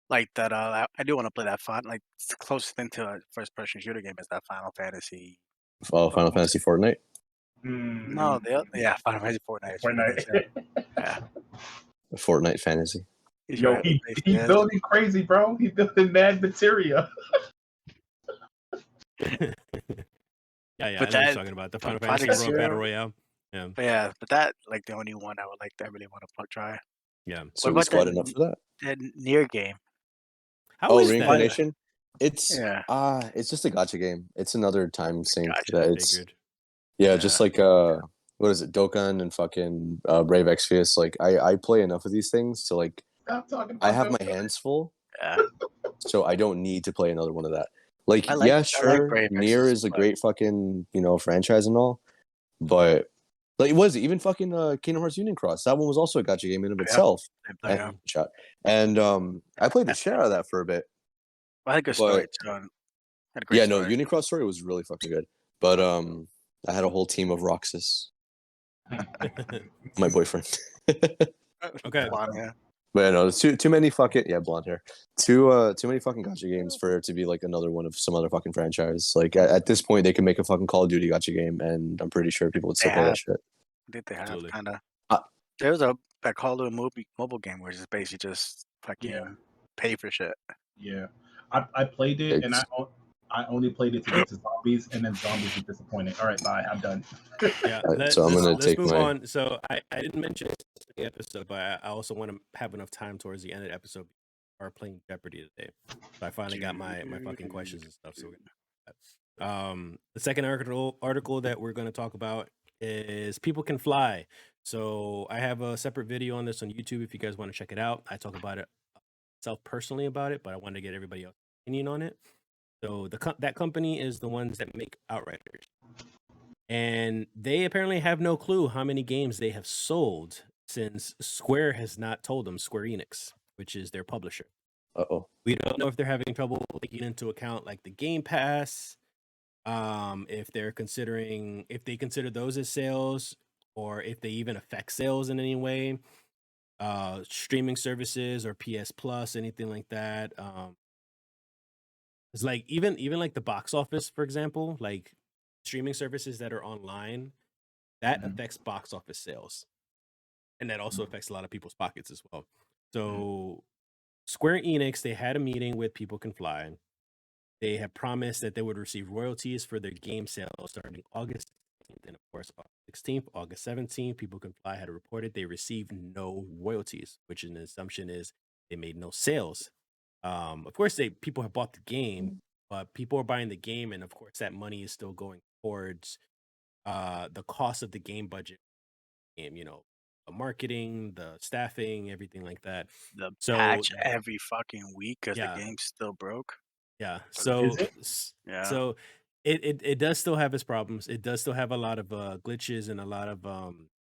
Like that. I do want to play that fun. Like it's the closest thing to a first-person shooter game is that Final Fantasy. Oh, Final Fantasy Fortnite? No, Final Fantasy Fortnite. Fortnite. Yeah. Fortnite Fantasy. He's Yo, right, he's yes. building crazy, bro. He's building mad materia. Yeah, But I know what that- you're talking about. The Final Project Fantasy Zero- Battle Royale. Yeah, But that like the only one I would like. I really want to try. yeah. So we about squad that- enough for that. That near game. How is that? Reincarnation? It's Yeah. it's just a gacha game. It's another time sink Gotcha, that it's Figured. just like what is it, Dokkan and fucking Brave Exvius. Like I play enough of these things to like Stop talking about I have that. my hands full, Yeah. so I don't need to play another one of that. Like, I like- yeah, I like sure, Brave Nier Exvius, is a but- great fucking franchise and all, but like, was it even fucking Kingdom Hearts Union Cross? That one was also a gacha game in of Yeah. itself. Yeah. And I played the shit out of that for a bit. I had a good story. But- Too. Had a great Yeah, no, story. Union Cross story was really fucking good. But I had a whole team of Roxas, my boyfriend. Okay. Blonde hair. But yeah, no, it's too many fucking blonde hair. Too many fucking gacha games for it to be like another one of some other fucking franchise. Like at this point, they can make a fucking Call of Duty gacha game, and I'm pretty sure people would still They play that have. shit. I think they have Absolutely. kind of. Uh, There was a Call of Duty mobile game where it's basically just fucking Yeah. pay for shit. Yeah, I played it, and It's- I only played it to get to zombies, and then zombies were disappointing. All right, bye. I'm done. Yeah, so I'm gonna let's take move my- on. So I didn't mention this in the episode, but I also want to have enough time towards the end of the episode. We are playing Jeopardy today, so I finally got my fucking questions and stuff. So we're gonna the second article that we're going to talk about is People Can Fly. So I have a separate video on this on YouTube if you guys want to check it out. I talk about it myself personally about it, but I wanted to get everybody else's opinion on it. So that company is the ones that make Outriders. And they apparently have no clue how many games they have sold since Square has not told them, Square Enix, which is their publisher. Uh-oh. We don't know if they're having trouble taking into account like the Game Pass, if they consider those as sales, or if they even affect sales in any way, streaming services or PS Plus, anything like that. It's like even like the box office, for example, like streaming services that are online, that Mhm. affects box office sales, and that also affects a lot of people's pockets as well. So Square Enix, they had a meeting with People Can Fly. They have promised that they would receive royalties for their game sales starting August 14th. And of course, August 16th, August 17th, People Can Fly had reported they received no royalties, which an assumption is they made no sales. Of course, people have bought the game, but people are buying the game, and of course, that money is still going towards the cost of the game budget. Game, the marketing, the staffing, everything like that. The So patch every fucking week because Yeah. the game's still broke. yeah, so Is it? Yeah. so it does still have its problems. It does still have a lot of glitches and a lot of how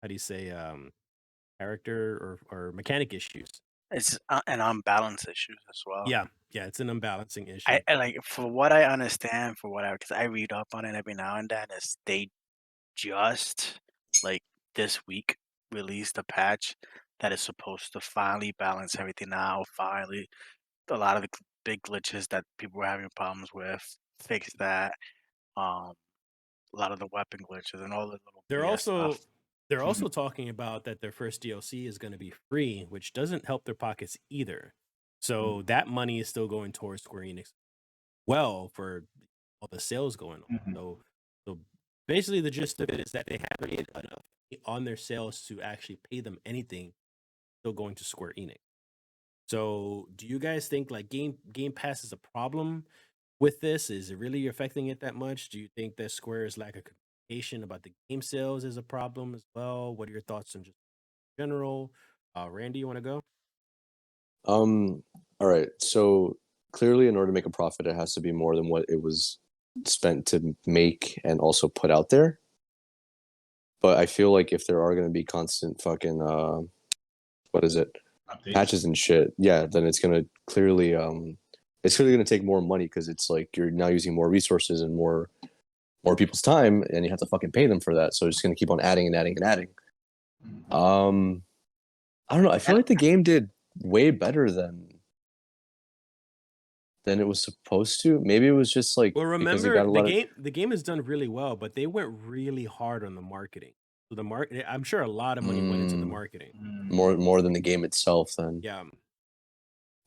do you say character or mechanic issues. It's an unbalanced issues as well. Yeah, it's an unbalancing issue. I like for what I understand, because I read up on it every now and then, is they just like this week released a patch that is supposed to finally balance everything out. Finally, a lot of the big glitches that people were having problems with, fix that. A lot of the weapon glitches and all the little They're BS also stuff. they're also talking about that their first DLC is going to be free, which doesn't help their pockets either. So that money is still going towards Square Enix, well, for all the sales going on. Mhm. So basically, the gist of it is that they haven't made enough on their sales to actually pay them anything. Still going to Square Enix. So, do you guys think like Game Pass is a problem with this? Is it really affecting it that much? Do you think that Square's lack of communication about the game sales is a problem as well? What are your thoughts on just general? Randy, you want to go? All right. So clearly, in order to make a profit, it has to be more than what it was spent to make and also put out there. But I feel like if there are going to be constant fucking what is it, Updates. patches and shit, yeah, then it's going to clearly it's clearly going to take more money because it's like you're now using more resources and more people's time, and you have to fucking pay them for that. So it's just going to keep on adding and adding and adding. Mhm. I don't know. I feel like the game did way better than it was supposed to. Maybe it was just like Well, because it remember got a lot of the game has done really well, but they went really hard on the marketing. So I'm sure a lot of money went into the marketing. more than the game itself. Then Yeah.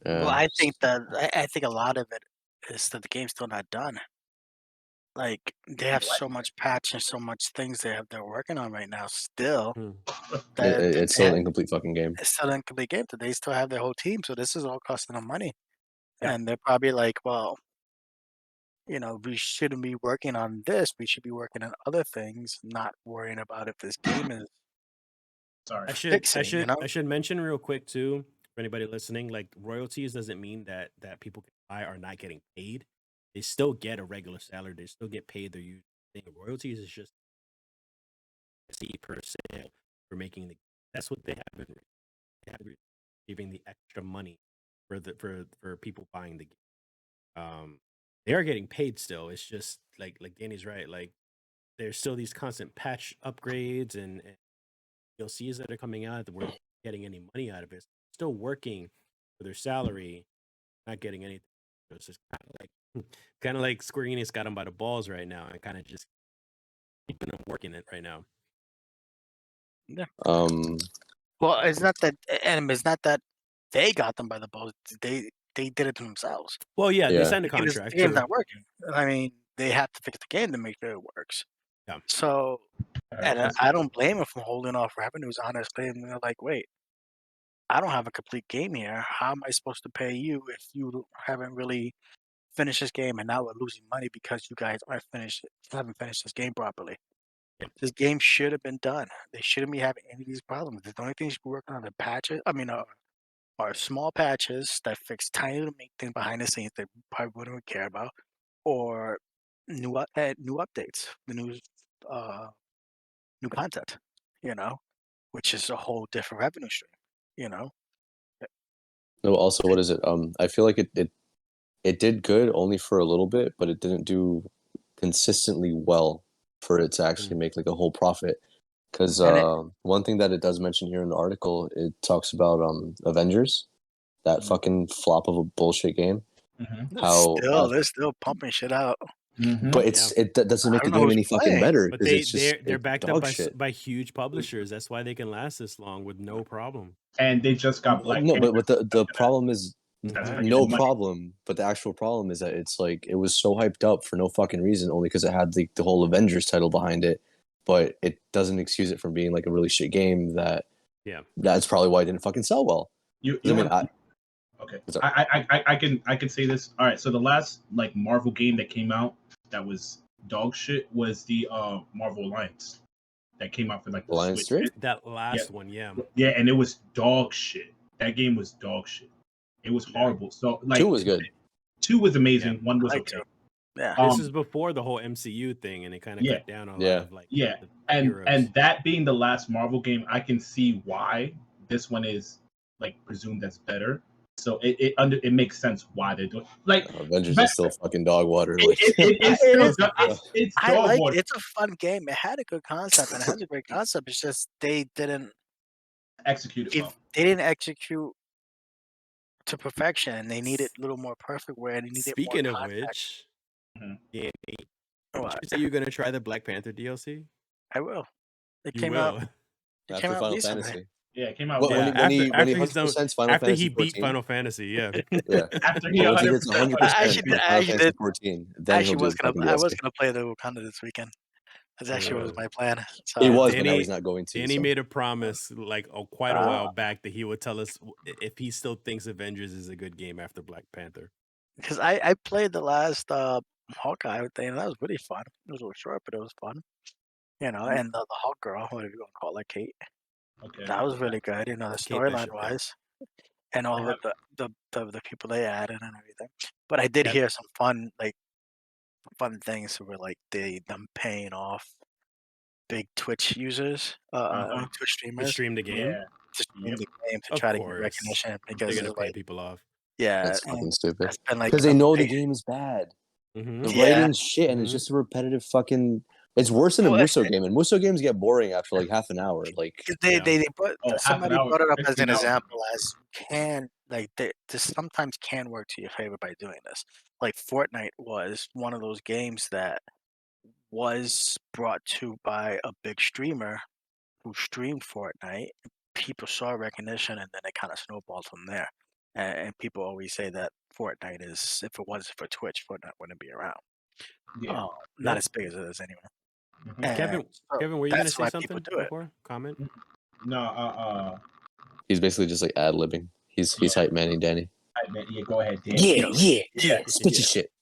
Well, I think a lot of it is that the game's still not done. Like they have so much patch and so much things they're working on right now still. Hmm. That it's still an incomplete fucking game. it's still an incomplete game. That they still have their whole team, so this is all costing them money. Yeah. And they're probably like, well, we shouldn't be working on this. We should be working on other things, not worrying about if this game is Sorry. I should mention real quick too, for anybody listening, like royalties doesn't mean that People Can Fly are not getting paid. They still get a regular salary. They still get paid their usual thing. Royalties is just per sale for making the. That's what they have been giving the extra money for people buying the game. They are getting paid still. It's just like Danny's right. Like there's still these constant patch upgrades and DLCs that are coming out that we're not getting any money out of it. Still working for their salary, not getting anything. So it's just kind of like Square Enix got them by the balls right now and kind of just keeping them working it right now. Yeah. Well, it's not that, and it's not that they got them by the balls. They did it to themselves. Well, yeah, they Yeah. signed a Because contract. the game's true. not working. I mean, they have to fix the game to make sure it works. Yeah. So, and Alright, I don't blame them for holding off revenues, honestly. And they're like, wait, I don't have a complete game here. How am I supposed to pay you if you haven't really finished this game, and now we're losing money because you guys haven't finished this game properly. Yeah. This game should have been done. They shouldn't be having any of these problems. The only thing you should be working on are small patches that fix tiny little things behind the scenes that probably wouldn't care about, or new updates, the new content, which is a whole different revenue stream. No, also, what is it? I feel like it did good only for a little bit, but it didn't do consistently well for it to actually make like a whole profit. Because one thing that it does mention here in the article, it talks about Avengers, that fucking flop of a bullshit game. Mhm. How They're still pumping shit out. Mhm. but that doesn't make I the don't know game who's any fucking playing, better But because it's just they're it's backed up dog by shit. by huge publishers. That's why they can last this long with no problem. And they just got Black No, Panther. but the problem is That's Mhm. bringing no in money. problem. But the actual problem is that it's like it was so hyped up for no fucking reason, only because it had the whole Avengers title behind it, but it doesn't excuse it from being like a really shit game. That's probably why it didn't fucking sell well. Okay. I can say this. All right. So the last like Marvel game that came out that was dog shit was the Marvel Alliance that came out for like the Alliance Switch. 3? That last one, yeah. Yeah, and it was dog shit. That game was dog shit. It was horrible. So like 2 was good. 2 was amazing. Yeah. 1 was I like okay. 2. Yeah. This is before the whole MCU thing, and it kind of cut down a lot of like the heroes. And that being the last Marvel game, I can see why this one is like presumed as better. So it makes sense why they're doing like Avengers is still fucking dog water. It's dog water. It's a fun game. It had a good concept and it has a great concept. It's just they didn't execute it well. They didn't execute to perfection, and they needed a little more perfect. Where they needed. Speaking more of context. which, Danny, did you say you're gonna try the Black Panther DLC? I will. It You came will. out. It After came out Final recently. Fantasy. Yeah, it came out. When he 100% Final After Fantasy he beat 14. Final Fantasy, yeah. Yeah. After he Once he gets 100%. 100% I actually Final Fantasy did. 14, then Actually, he'll do the fucking I was DLC. gonna play the Wakanda this weekend. That's actually was my plan. So, He was, but Danny- now he's not going to. Danny so. made a promise like quite a while back that he would tell us if he still thinks Avengers is a good game after Black Panther. because I played the last Hawkeye thing, and that was really fun. It was a little short, but it was fun. And the Hawk girl, whatever you want to call her, Kate. Okay. That was really good. The Kate storyline Bishop, wise, and all of the people they added and everything. But I did hear some fun things where like them paying off big Twitch users, Twitch To streamers, stream the game, Yeah. to stream the game to Of try to get course. recognition they're because gonna of, pay like people off. That's and fucking stupid. it's been like Because they a know the big- game is bad. Mhm. The Yeah. writing's shit, and it's just a repetitive fucking. It's worse than a Well, Muso game, and Muso games get boring after like half an hour. Like, 'cause they put Oh, half an somebody hour, brought it up as 15 an hours. example as this sometimes can work to your favor by doing this. Like Fortnite was one of those games that was brought to by a big streamer who streamed Fortnite. People saw recognition, and then it kind of snowballed from there. And people always say that Fortnite is, if it wasn't for Twitch, Fortnite wouldn't be around. Yeah. Not as big as it is anyway. Mhm. And Kevin, so were you gonna that's say why something people do it. before? Comment? No. he's basically just like ad libbing. He's hype manning Danny. Yeah. Go ahead, Dan. Yeah. Spit your shit.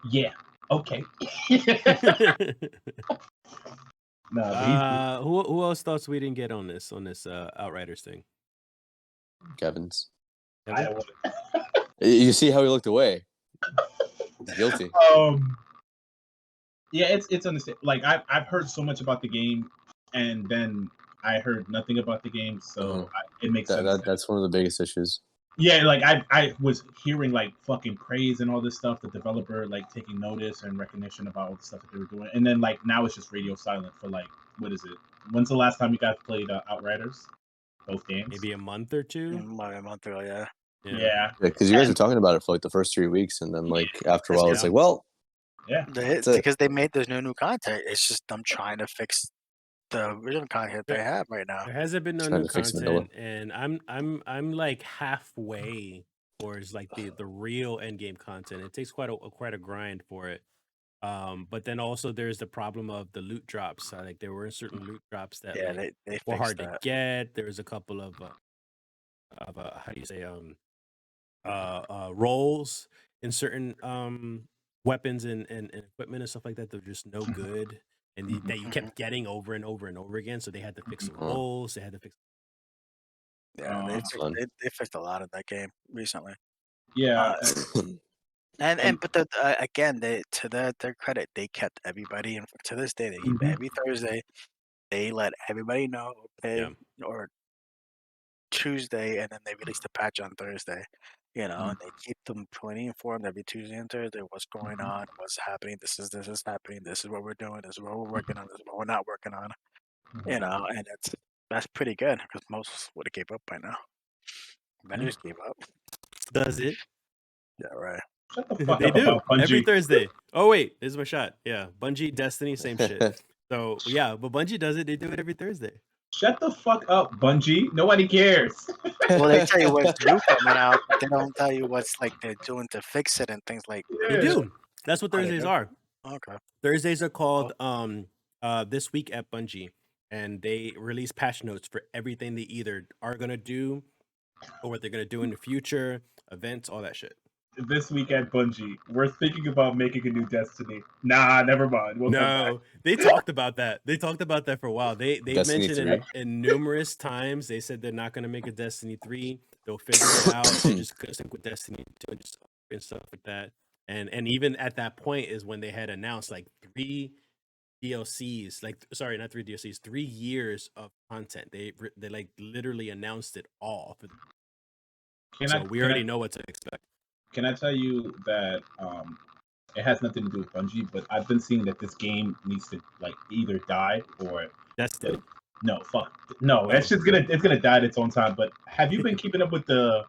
Yeah. Okay. No. But Who else thought we didn't get on this Outriders thing? Kevin's. I don't want. You see how he looked away. He's guilty. Yeah, it's understandable. Like I've heard so much about the game, and then I heard nothing about the game, so it makes sense. That's one of the biggest issues. Yeah, like I was hearing like fucking praise and all this stuff, the developer like taking notice and recognition about all the stuff that they were doing, and then like now it's just radio silent for like, what is it? When's the last time you guys played Outriders? Both games? Maybe a month or two. Maybe a month ago, yeah. Yeah. Because you guys were talking about it for like the first 3 weeks, and then like after a while, it's like, well, Yeah. Because they made this new content. It's just them trying to fix the original content they have right now. There hasn't been no Trying new to fix vanilla. content, and I'm like halfway towards like the real end game content. It takes quite a grind for it. But then also there's the problem of the loot drops. Like there were certain loot drops that Yeah, like, they were fixed hard that. to get. There was a couple of how do you say rolls in certain weapons and equipment and stuff like that. They're just no good, and that you kept getting over and over and over again. So they had to fix the rolls. They had to fix. Yeah, fun. they fixed a lot of that game recently. Yeah. But again, to their credit, they kept everybody. And to this day, they keep every Thursday. They let everybody know, or Tuesday, and then they release the patch on Thursday. And they keep them plenty informed every Tuesday and Thursday. What's going on? What's happening? This is happening. This is what we're doing. This is what we're working on. This is what we're not working on. And that's pretty good because most would have gave up by now. Vendors gave up. Does it? Yeah, right. Shut the fuck They up do about Bungie. every Thursday. Oh wait, this is my shot. Yeah, Bungie, Destiny, same shit. So yeah, but Bungie does it. They do it every Thursday. Shut the fuck up, Bungie. Nobody cares. Well, they tell you what's new coming out, but they don't tell you what's like they're doing to fix it and things like. They do. That's what Thursdays are. Okay. Thursdays are called this week at Bungie, and they release patch notes for everything they either are gonna do or what they're gonna do in the future, events, all that shit. This week at Bungie, we're thinking about making a new Destiny. Nah, never mind. We'll come back. No, they talked about that. They talked about that for a while. They Destiny mentioned 3? in numerous times. They said they're not going to make a Destiny 3. They'll figure it out. They're just going to stick with Destiny 2 and stuff like that. And even at that point is when they had announced like 3 DLCs, like sorry, not 3 DLCs, 3 years of content. They like literally announced it all. We already know what to expect. Can I tell you that it has nothing to do with Bungie, but I've been seeing that this game needs to like either die or Destiny. No, it's just gonna die at its own time. But have you been keeping up with the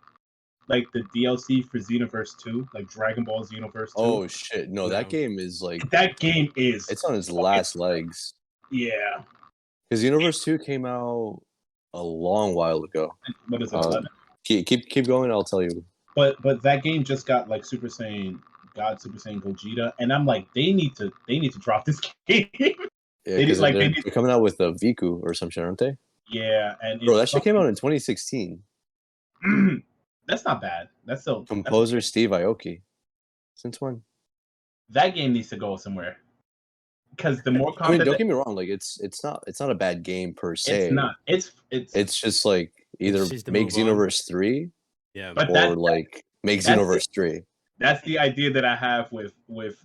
DLC for Xenoverse 2, like Dragon Ball Xenoverse 2? Oh shit! No, that game is it's on its last legs. Yeah, because Xenoverse 2 came out a long while ago. What is it? 11? Keep going. I'll tell you. But that game just got like Super Saiyan Gogeta, and I'm like, they need to drop this game. Yeah, they're coming out with a Viku or some shit, aren't they? Yeah, and bro, that shit came out in 2016. That's not bad. That's still composer Steve Aoki. Since when? That game needs to go somewhere. Because the more content, I mean, don't get me wrong. Like it's not a bad game per se. It's not. It's just like either make Xenoverse 3. Yeah, or like make Xenoverse 3. That's the idea that I have with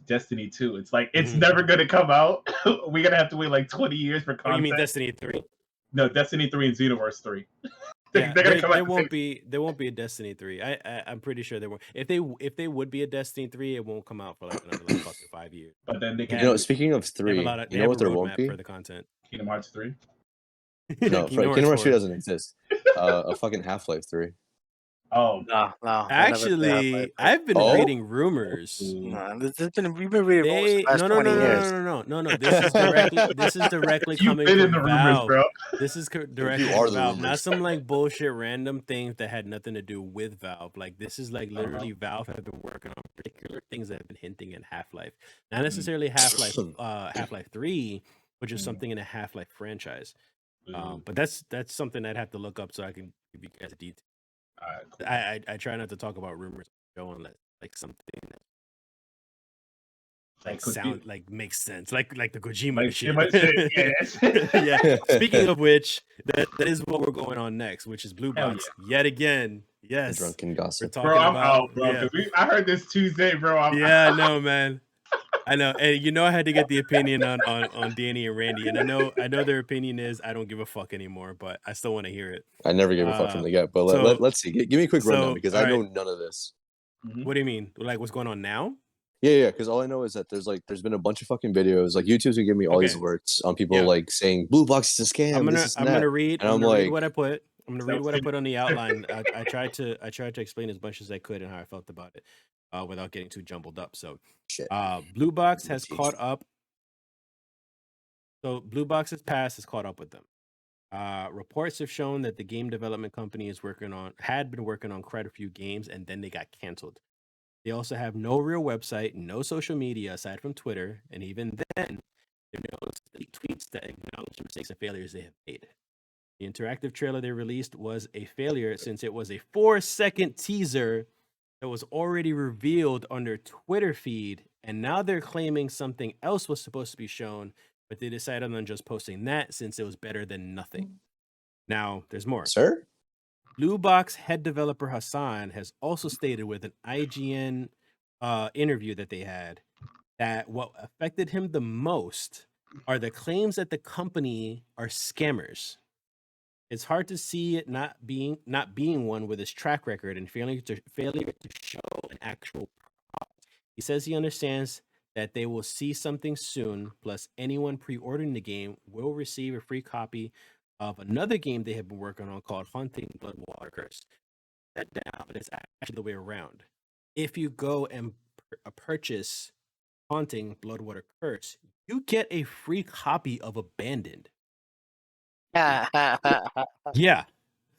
Destiny 2. It's like it's never gonna come out. We're gonna have to wait like 20 years for content. Oh, you mean Destiny 3? No, Destiny 3 and Xenoverse 3. Yeah, there won't be a Destiny 3. I'm pretty sure there won't. If they would be a Destiny 3, it won't come out for like another like fucking 5 years. But then they can. Speaking of 3, you know what there won't be for the content. Kingdom Hearts 3. No, Kingdom Hearts 3 doesn't exist. A fucking Half-Life 3. Oh no! Actually, I've been reading rumors. No, we've been reading rumors the past 20 years. No. This is directly coming from Valve. Bro. This is directly from Valve, not some like bullshit random things that had nothing to do with Valve. Like this is like literally Valve have been working on particular things that have been hinting at Half-Life, not necessarily Half-Life 3, which is something in a Half-Life franchise. But that's something I'd have to look up so I can give you guys a detail. Cool. I try not to talk about rumors unless like something that like makes sense, like the Kojima shit. Yeah. Speaking of which, that is what we're going on next, which is Blue Box yet again. Yes, Drunken Gossip. Bro, I'm out, bro. Yeah. I heard this Tuesday, bro. Yeah, no, man. I know, and I had to get the opinion on Danny and Randy, and I know their opinion is I don't give a fuck anymore, but I still want to hear it. I never gave a fuck from the get, but let's see. Give me a quick rundown because I know none of this. What do you mean? Like what's going on now? Yeah. Because all I know is that there's been a bunch of fucking videos. Like YouTube's gonna give me all these alerts on people like saying Blue Box is a scam. I'm gonna read what I put. I'm gonna read what I put on the outline. I tried to explain as much as I could and how I felt about it. Without getting too jumbled up. So, Blue Box has caught up. So, Blue Box's past has caught up with them. Reports have shown that the game development company had been working on quite a few games, and then they got canceled. They also have no real website, no social media aside from Twitter, and even then, there are no tweets that acknowledge the mistakes and failures they have made. The interactive trailer they released was a failure since it was a 4-second teaser that was already revealed on their Twitter feed, and now they're claiming something else was supposed to be shown, but they decided on just posting that since it was better than nothing. Now, there's more. Sir? Blue Box head developer Hassan has also stated with an IGN interview that they had that what affected him the most are the claims that the company are scammers. It's hard to see it not being one with his track record and failure to show an actual product. He says he understands that they will see something soon, plus anyone pre-ordering the game will receive a free copy of another game they have been working on called Haunting Bloodwater Curse. That down, but it's actually the way around. If you go and purchase Haunting Bloodwater Curse, you get a free copy of Abandoned. Yeah.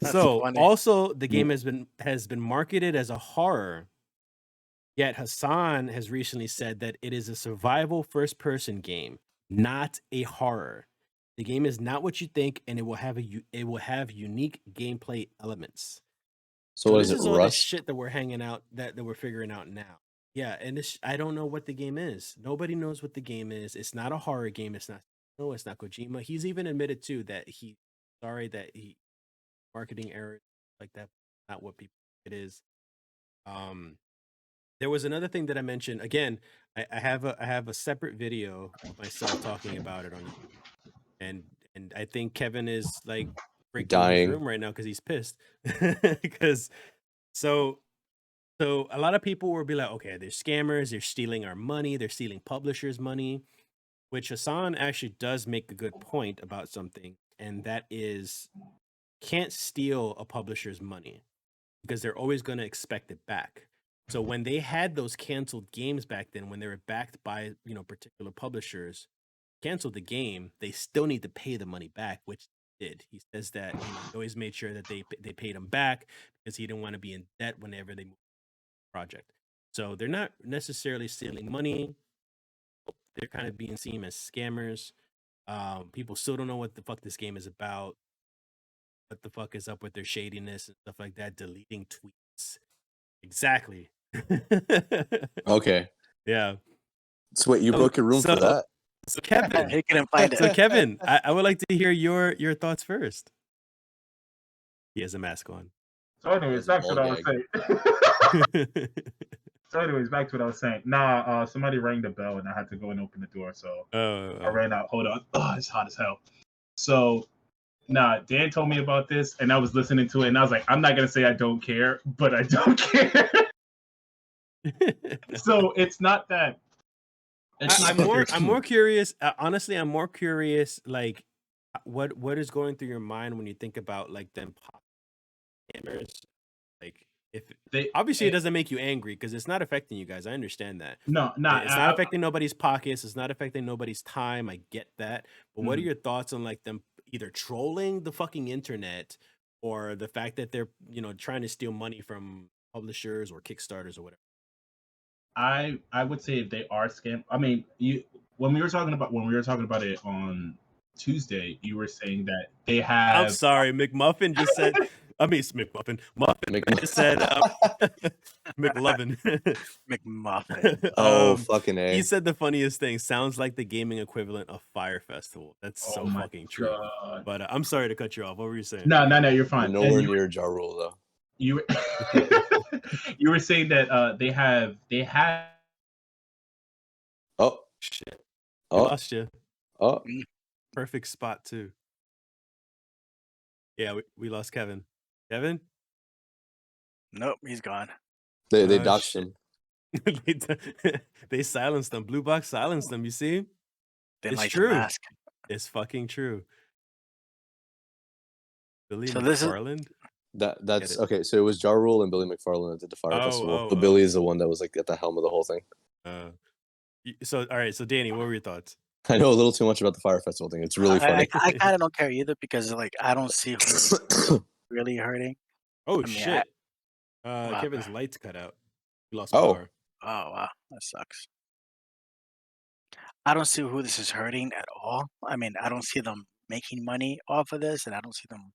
So also the game has been marketed as a horror, yet Hassan has recently said that it is a survival first-person game not a horror. The game is not what you think, and it will have unique gameplay elements. So what is this it? is all this Rust? shit that we're hanging out that we're figuring out now. Yeah, and I don't know what the game is. Nobody knows what the game is. It's not a horror game. It's not. No, it's not Kojima. He's even admitted too that he's sorry that he marketing errors like that. Not what people think it is. There was another thing that I mentioned. Again, I have a separate video of myself talking about it on YouTube. And I think Kevin is like breaking his Dying. room right now because he's pissed. Because so a lot of people will be like, okay, they're scammers, they're stealing our money, they're stealing publishers' money, which Hassan actually does make a good point about something, and that is can't steal a publisher's money because they're always going to expect it back. So when they had those canceled games back then, when they were backed by, particular publishers, canceled the game, they still need to pay the money back, which they did. He says that he always made sure that they paid him back because he didn't want to be in debt whenever they moved the project. So they're not necessarily stealing money. They're kind of being seen as scammers. People still don't know what the fuck this game is about. What the fuck is up with their shadiness and stuff like that? Deleting tweets. Exactly. Okay. Yeah. So wait, you broke your room for that? So Kevin, He couldn't find so it. Kevin, I would like to hear your thoughts first. He has a mask on. So anyways, back to what I was saying. So anyways, back to what I was saying. Somebody rang the bell and I had to go and open the door. So I ran out. Hold on. Oh, it's hot as hell. So Dan told me about this and I was listening to it and I was like, I'm not gonna say I don't care, but I don't care. So it's not that. I'm more curious. Honestly, I'm more curious. Like, what is going through your mind when you think about like them pop gamers? Like, if obviously it doesn't make you angry because it's not affecting you guys. I understand that. No, it's not affecting nobody's pockets. It's not affecting nobody's time. I get that. But what are your thoughts on like them either trolling the fucking internet or the fact that they're trying to steal money from publishers or Kickstarters or whatever? I would say if they are scam. I mean, when we were talking about it on Tuesday, you were saying that they have. I'm sorry, McMuffin just said. I mean, McMuffin. Muffin just said McLovin. McMuffin. Fucking A. He said the funniest thing. Sounds like the gaming equivalent of Fire Festival. That's so fucking true. God. But I'm sorry to cut you off. What were you saying? No, you're fine. You're nowhere near Ja Rule though. You you were saying that they have. Oh shit! Oh, lost you. Oh, perfect spot too. Yeah, we lost Kevin. Kevin? Nope, he's gone. They doxed him. They silenced them. Blue Box silenced them. You see? It's like true. Mask. It's fucking true. Billy so McFarland? That's okay. So it was Ja Rule and Billy McFarland that did the Fire Festival. But Billy is the one that was like at the helm of the whole thing. So all right. So Danny, what were your thoughts? I know a little too much about the Fire Festival thing. It's really funny. I kind of don't care either because like I don't see who's really hurting. Oh shit! Kevin's lights cut out. He lost power. Oh wow, that sucks. I don't see who this is hurting at all. I mean, I don't see them making money off of this, and I don't see them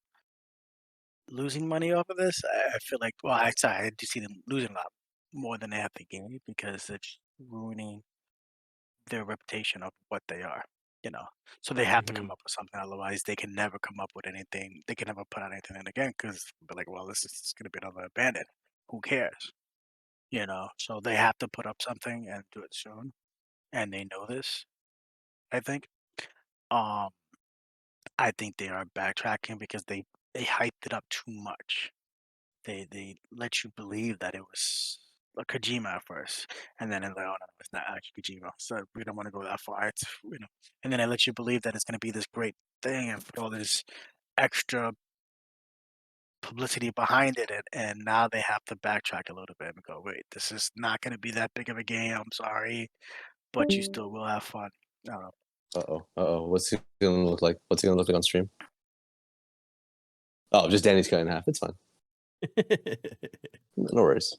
losing money off of this. I feel like, I do see them losing a lot more than they have to gain because it's ruining their reputation of what they are, So they have to come up with something. Otherwise, they can never come up with anything. They can never put out anything in again because they're like, well, this is going to be another abandoned. Who cares? So they have to put up something and do it soon. And they know this, I think. I think they are backtracking because they hyped it up too much. They let you believe that it was a Kojima at first, and then they're like, oh no, it's not actually Kojima. So we don't want to go that far. It's and then they let you believe that it's going to be this great thing and put all this extra publicity behind it, and now they have to backtrack a little bit and go, wait, this is not going to be that big of a game. I'm sorry, but you still will have fun. I don't know. What's he gonna look like? What's he gonna look like on stream? Oh, just Danny's cut in half. It's fine. No worries.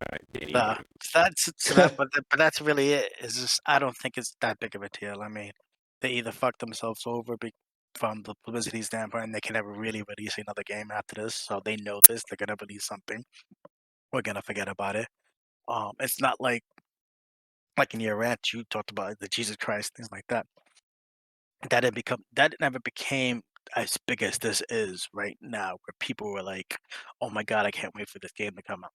Alright, Danny, But that's really it. It's just I don't think it's that big of a deal. I mean, they either fuck themselves over from the publicity standpoint, and they can never really release another game after this. So they know this. They're gonna release something. We're gonna forget about it. It's not like in your rant you talked about the Jesus Christ things like that. That never became as big as this is right now, where people were like, "Oh my god, I can't wait for this game to come out."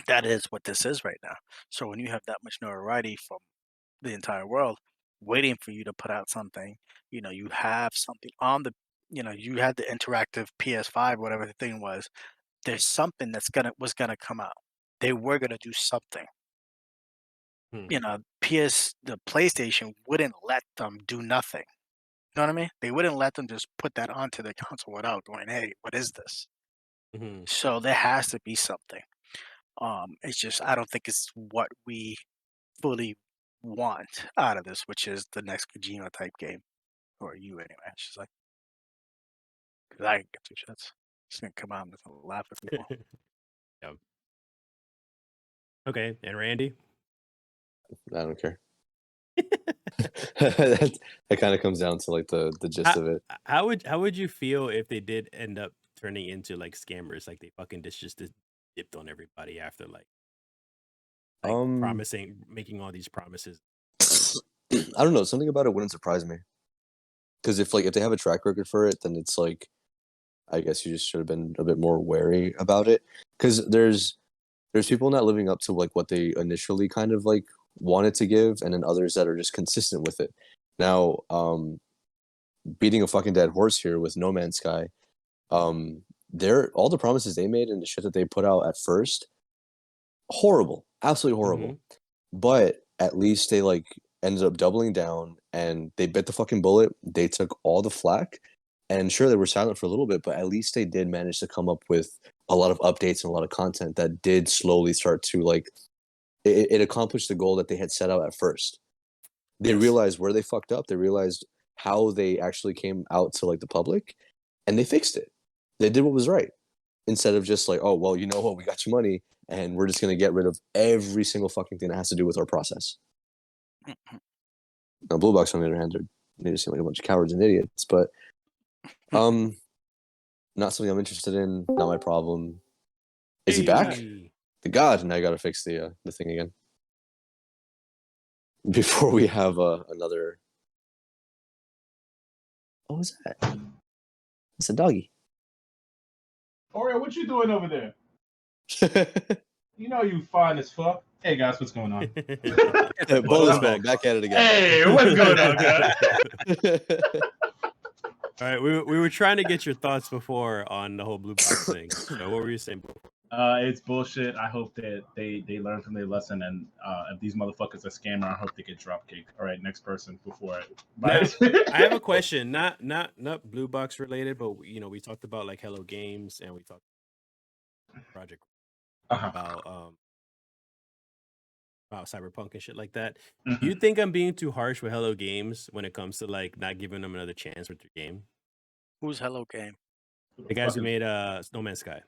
That is what this is right now. So when you have that much notoriety from the entire world waiting for you to put out something, you have something on the, you had the interactive PS5, whatever the thing was. There's something was gonna come out. They were gonna do something. Hmm. The PlayStation wouldn't let them do nothing. You know what I mean? They wouldn't let them just put that onto their console without going, "Hey, what is this?" Mhm. So there has to be something. It's just I don't think it's what we fully want out of this, which is the next Kojima type game, or you anyway. It's just like, 'cause I can give two shits. Just gonna come out and just laugh at people. Yeah. Okay, and Randy? I don't care. that kind of comes down to like the gist of it. How would you feel if they did end up turning into like scammers, like they fucking just dipped on everybody after like making all these promises? I don't know. Something about it wouldn't surprise me. Because if they have a track record for it, then it's like, I guess you just should have been a bit more wary about it. Because there's people not living up to like what they initially kind of like wanted to give, and then others that are just consistent with it. Now, beating a fucking dead horse here with No Man's Sky, all the promises they made and the shit that they put out at first, horrible, absolutely horrible. But at least they like ended up doubling down and they bit the fucking bullet. They took all the flack, and sure, they were silent for a little bit, but at least they did manage to come up with a lot of updates and a lot of content that did slowly start to like it accomplished the goal that they had set out at first. They realized where they fucked up. They realized how they actually came out to like the public, and they fixed it. They did what was right, instead of just like, oh well, you know what, we got your money and we're just gonna get rid of every single fucking thing that has to do with our process. Now, Blue Box on the other hand, they just seem like a bunch of cowards and idiots, but not something I'm interested in. Not my problem. Is he back? The God, now I gotta fix the thing again before we have another. What was that? It's a doggy. Oreo, what you doing over there? You know you fine as fuck. Hey guys, what's going on? Bo's back at it again. Hey, what's going on, guys? All right, we were trying to get your thoughts before on the whole Blue Box thing. So what were you saying? It's bullshit. I hope that they learn from their lesson, and if these motherfuckers are scammer, I hope they get drop kicked. All right, next person before it. Now, I have a question, not Blue Box related, but we talked about like Hello Games, and we talked Project about Cyberpunk and shit like that. Do you think I'm being too harsh with Hello Games when it comes to like not giving them another chance with their game? Who's Hello Game? The guys who made No Man's Sky.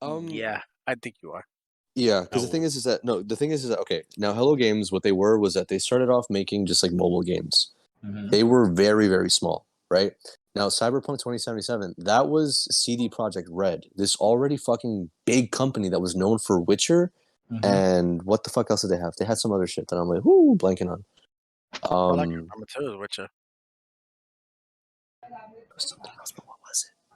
Yeah, I think you are. Yeah, because the thing is that okay. Now, Hello Games, what they were was that they started off making just like mobile games. They were very, very small, right? Now, Cyberpunk 2077, that was CD Projekt Red, this already fucking big company that was known for Witcher, and what the fuck else did they have? They had some other shit that I'm like, whoo, blanking on. I like number 2 is Witcher. Something else, but what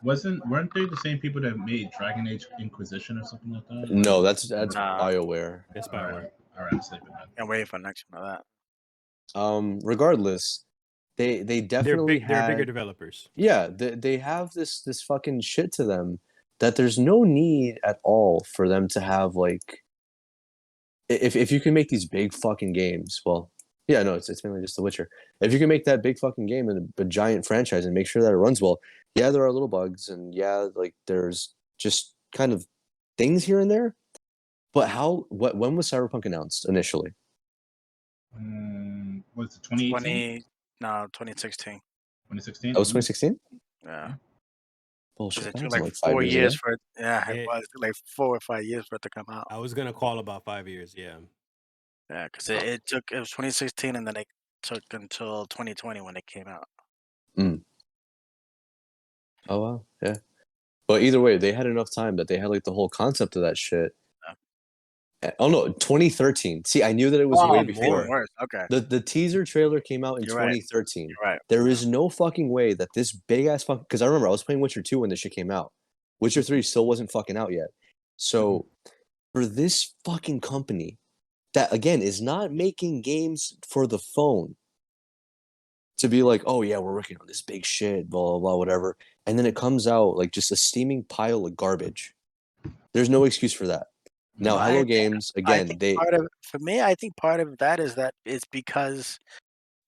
was it? Weren't they the same people that made Dragon Age Inquisition or something like that? No, that's BioWare. That's BioWare. All right, I'm sleeping then. I'm waiting for next one of that. Regardless, they definitely they're bigger developers. Yeah, they have this fucking shit to them that there's no need at all for them to have like. If you can make these big fucking games, well, yeah, no, it's mainly just The Witcher. If you can make that big fucking game and a giant franchise and make sure that it runs well, yeah, there are little bugs and yeah, like there's just kind of things here and there. But when was Cyberpunk announced initially? Was it 2018? No, 2016. 2016? That was 2016? Yeah. Bullshit. It That took was like like 4 5 years years ago. for it. Yeah, it It- was. It took like 4 or 5 years for it to come out. I was gonna call about 5 years. Yeah. Yeah, because it was 2016 and then it took until 2020 when it came out. Oh wow, yeah. But either way, they had enough time that they had like the whole concept of that shit. Oh no, 2013. See, I knew that it was way even before. worse. Okay. The teaser trailer came out in You're right. 2013. You're right. There is no fucking way that this big ass fucking, because I remember I was playing Witcher 2 when this shit came out. Witcher 3 still wasn't fucking out yet. So for this fucking company that again is not making games for the phone to be like, oh yeah, we're working on this big shit, blah blah blah, whatever, and then it comes out like just a steaming pile of garbage. There's no excuse for that. Now, Well, I Hello think- Games I again, think they part of for me, I think part of that is that it's because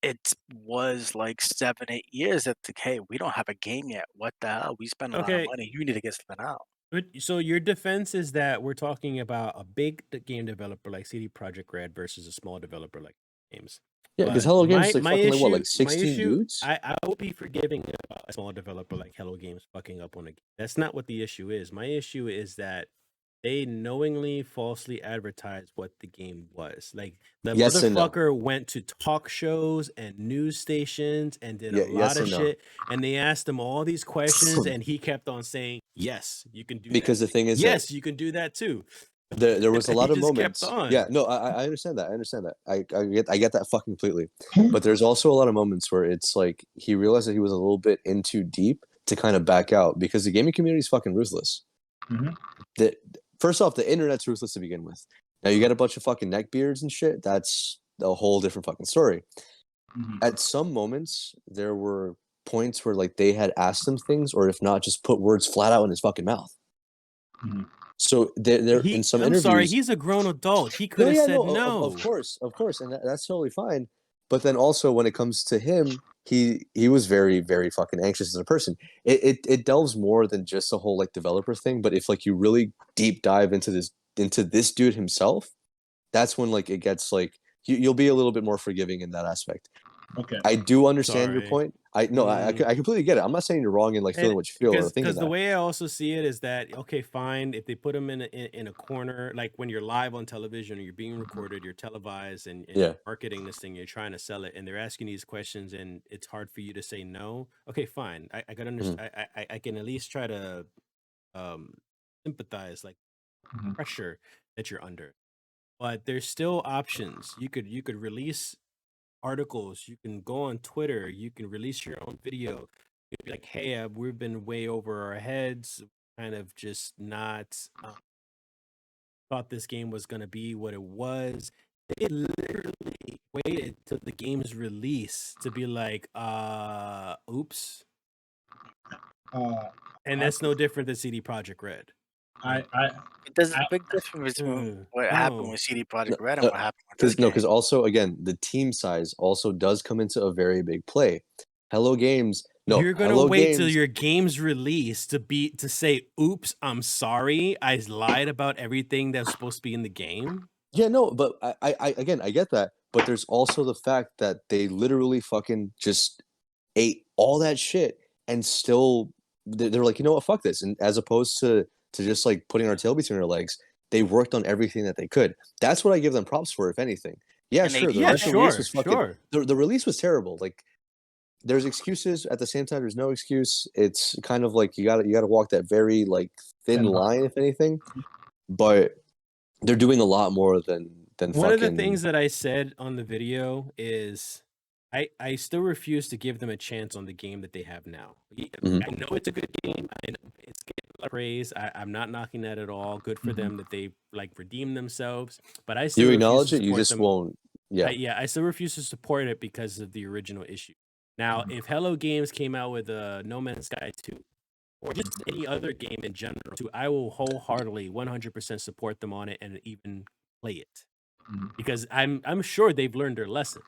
it was like 7, 8 years that hey, we don't have a game yet. What the hell? We spend a lot of Okay. money. You need to get something out. But so your defense is that we're talking about a big game developer like CD Projekt Red versus a small developer like Games. yeah, because But Hello Games is like my fucking like what, issue- like 16 dudes? I would be forgiving about a small developer like Hello Games fucking up on a game. That's not what the issue is. My issue is that they knowingly falsely advertised what the game was. Like the Yes and no. motherfucker went to talk shows and news stations and did Yeah, a lot yes of and no. shit. And they asked him all these questions, and he kept on saying, "Yes, you can do Because that. the thing is Yes, you can do that too." there was a lot He of just kept moments. on. Yeah, no, I understand that. I understand that. I get that fucking completely. But there's also a lot of moments where it's like he realized that he was a little bit in too deep to kind of back out because the gaming community is fucking ruthless. Mhm. First off, the internet's ruthless to begin with. Now you got a bunch of fucking neckbeards and shit. That's a whole different fucking story. Mhm. At some moments, there were points where like they had asked him things, or if not, just put words flat out in his fucking mouth. Mhm. So there in some I'm interviews. sorry, he's a grown adult. He could have said no. Of course, and that's totally fine. But then also when it comes to him, he was very very fucking anxious as a person. It delves more than just a whole like developer thing. But if like you really deep dive into this dude himself, that's when like it gets like you'll be a little bit more forgiving in that aspect. Okay. I do understand your Sorry. point. I completely get it. I'm not saying you're wrong in like feeling what you feel or thinking Because that. the way I also see it is that okay, fine, if they put him in a corner, like when you're live on television or you're being recorded, you're televised and Yeah. you're marketing this thing, you're trying to sell it, and they're asking these questions, and it's hard for you to say no. Okay, fine, I can understand. I can at least try to sympathize, like Mhm. pressure that you're under, but there's still options. You could release articles, you can go on Twitter, you can release your own video. You'd be like, hey, we've been way over our heads, kind of just not thought this game was going to be what it was. They literally waited till the game's release to be like, oops. And that's no different than CD Projekt Red. There's a big difference between what happened with CD Projekt Red and what happened with this game. Because also again the team size also does come into a very big play. Hello Games, no, You're gonna Hello wait Games, till your game's released to say, "Oops, I'm sorry, I lied about everything that's supposed to be in the game." Yeah, no, but I again I get that, but there's also the fact that they literally fucking just ate all that shit and still they're like, you know what, fuck this, and as opposed to just like putting our tail between our legs, they worked on everything that they could. That's what I give them props for, if anything. Yeah, And they sure. did. The release was fucking. Sure. The release was terrible. Like, there's excuses at the same time. There's no excuse. It's kind of like you got to walk that very like thin line, if anything. But they're doing a lot more than One fucking. of the things that I said on the video is I still refuse to give them a chance on the game that they have now. Mhm. I know it's a good game. I know it's getting a lot of praise. I'm not knocking that at all. Good for them that they like redeem themselves. But I still You refuse acknowledge to it. You support just them. won't. Yeah. I still refuse to support it because of the original issue. Now, if Hello Games came out with No Man's Sky 2 or just any other game in general, I will wholeheartedly 100% support them on it and even play it. Because I'm sure they've learned their lesson.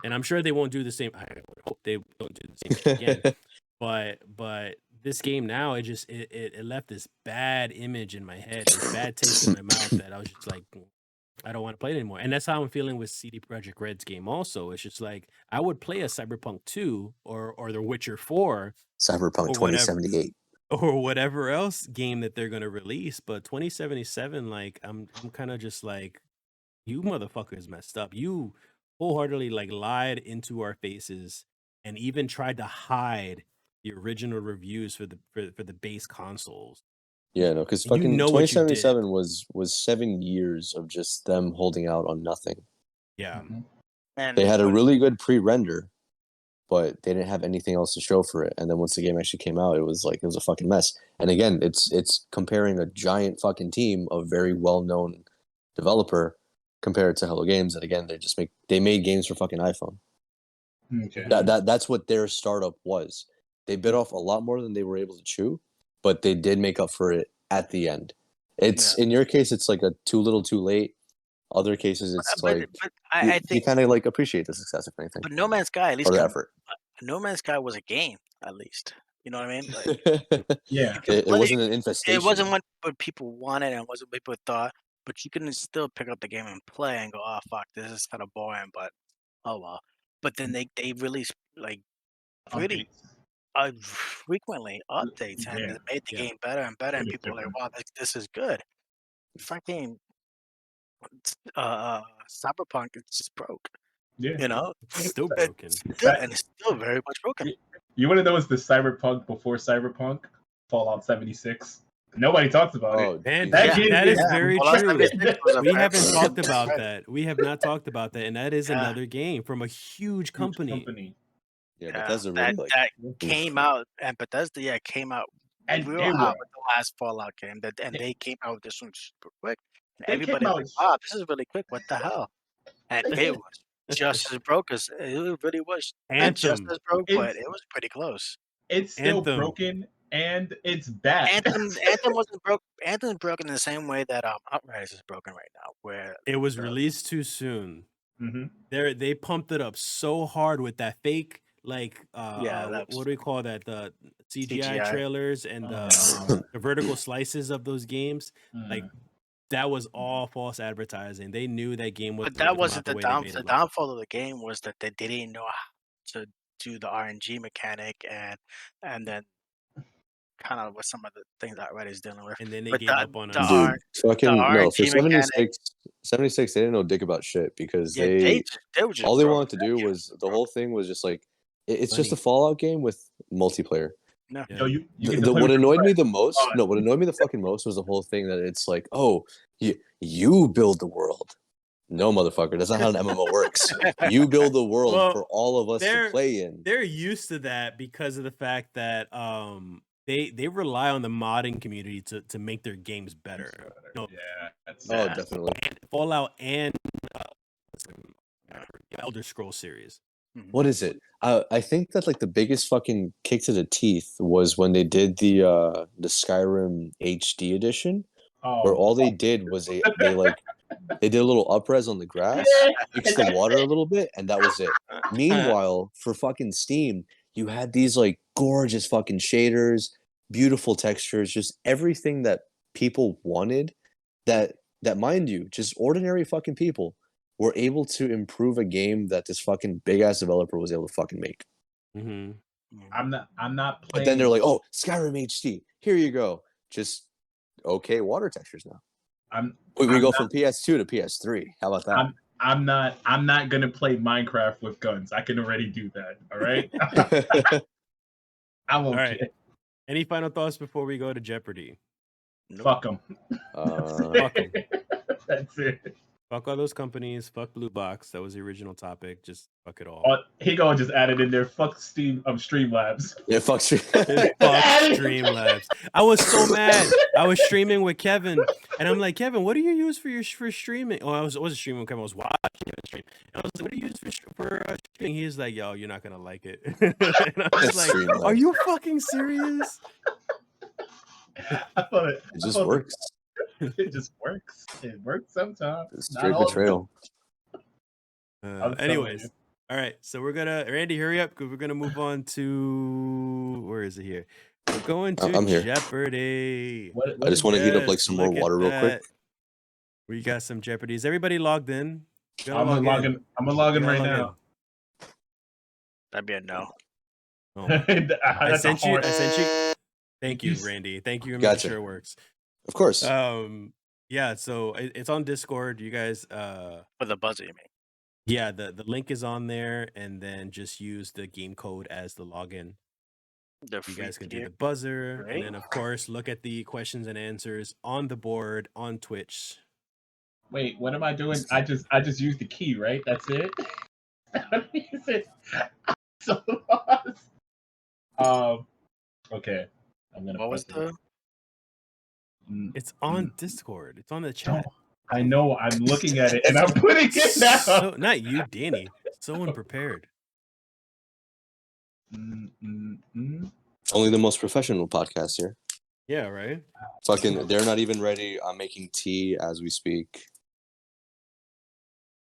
And I'm sure they won't do the same. I would hope they don't do the same thing again. But this game now, it left this bad image in my head, this bad taste in my mouth that I was just like, I don't want to play it anymore. And that's how I'm feeling with CD Projekt Red's game also. It's just like I would play a Cyberpunk 2 or The Witcher 4. Cyberpunk or whatever. 2078. or whatever else game that they're gonna release. But 2077, like I'm kind of just like, you motherfuckers messed up. You wholeheartedly like lied into our faces and even tried to hide the original reviews for the base consoles. Yeah, no, because And you fucking know what you did. 2077 was 7 years of just them holding out on nothing. Yeah. And They had a really good pre-render, but they didn't have anything else to show for it. And then once the game actually came out, it was a fucking mess. And again, it's comparing a giant fucking team of very well-known developer compared to Hello Games. And again, they made games for fucking iPhone. Okay. That's what their startup was. They bit off a lot more than they were able to chew, but they did make up for it at the end. It's in your case, it's like a too little, too late. Other cases, it's like I think you kind of like appreciate the success, if anything, but No Man's Sky at least or the effort. No Man's Sky was a game at least. You know what I mean? Like, Yeah. It wasn't an infestation. it wasn't what people wanted and it wasn't what people thought, but you can still pick up the game and play and go, oh fuck, this is kind of boring, but oh well. But then they release like really frequently updates and it made the game better and better, and people were like, wow, this is good. Fucking Cyberpunk, it's just broke. Yeah. You know, It's still broken. and it's still very much broken. You want to know what's the Cyberpunk before Cyberpunk? Fallout 76. Nobody talks about it. Man, That that is very Fallout true. 76 was a We very haven't talked broken about game. that. We have not talked about that, and that is another game from a huge company. Yeah, Yeah, Bethesda really that came out, and Bethesda came out And real they hot were. with the last Fallout game, and they came out with this one super quick, and They everybody came was like, wow, this is really quick, what the hell? And They it did. was just as broke as it really was. Not just Anthem. as broke, but It's- it was pretty close. It's still Anthem. broken and it's bad. Anthem wasn't broke. Anthem's broken in the same way that Outriders is broken right now, where It was released too soon. Mhm. They pumped it up so hard with that fake, like that what do we call that? The CGI CGI. trailers and the vertical slices of those games. Like that was all false advertising. They knew that game was. But that wasn't the way they down. made The it look. downfall of the game was that they didn't know how to do the RNG mechanic and then kind of what some of the things that Outriders dealing with. And then they But gave up on the us. Dude, fucking the no. For RNG mechanic- 76, they didn't know dick about shit because yeah, they were just all they broke. wanted to do was the whole thing was just like it's just a Money. Fallout game with multiplayer. Yeah. No, you get to play What with your annoyed me friends. the most, what annoyed me the fucking most was the whole thing that it's like, oh, you build the world. No, motherfucker, that's not how an MMO works. You build the world Well, for all of us to play in. They're used to that because of the fact that they rely on the modding community to make their games better. No, Yeah, that's Oh, definitely. Fallout and Elder Scrolls series. What is it? I think that like the biggest fucking kick to the teeth was when they did the Skyrim HD edition, where all they did was they did a little upres on the grass, fixed the water a little bit, and that was it. Meanwhile, for fucking Steam, you had these like gorgeous fucking shaders, beautiful textures, just everything that people wanted. That mind you, just ordinary fucking people were able to improve a game that this fucking big ass developer was able to fucking make. Mm-hmm. I'm not playing. But then they're like, "Oh, Skyrim HD, here you go." Just okay water textures now. We go from PS2 to PS3. How about that? I'm not gonna play Minecraft with guns. I can already do that. All right. I'm okay. All right. Any final thoughts before we go to Jeopardy? Fuck them. Fuck 'em. That's it. Fuck all those companies. Fuck Blue Box. That was the original topic. Just fuck it all. He gonna just added in there. Fuck Streamlabs. Yeah, fuck Fuck Streamlabs. I was so mad. I was streaming with Kevin, and I'm like, Kevin, what do you use for streaming? Oh, I wasn't streaming with Kevin. I was watching Kevin stream. And I was like, what do you use for streaming? He's like, yo, you're not gonna like it. And I was like, Streamlabs. are you fucking serious? I thought it just works. It just works. It works sometimes. It's Not straight all the betrayal. I'm telling Anyways, you. all right. So we're gonna Randy, hurry up because we're gonna move on to where is it here? We're going to I'm here. Jeopardy. What I just want to heat up like Yes, some more look at water real quick. that. We got some Jeopardy. Is everybody logged in? You gotta I'm gonna log log in. I'm gonna log in You gotta right log now. That'd be a no. Oh. I I sent you. Thank you, Randy. Thank you for Gotcha. making sure it works. Of course. Yeah, so it's on Discord. You guys For the buzzer, you mean? yeah, the link is on there, and then just use the game code as the login. The You guys can do tier. the buzzer, Right. and then of course look at the questions and answers on the board on Twitch. Wait, what am I doing? I just used the key, right? That's it. So lost. Okay. I'm gonna. What was press the? It's on Discord. It's on the chat. I know. I'm looking at it and I'm putting it down. So, not you, Danny. So unprepared. Only the most professional podcast here. Yeah, right. Fucking, they're not even ready. I'm making tea as we speak.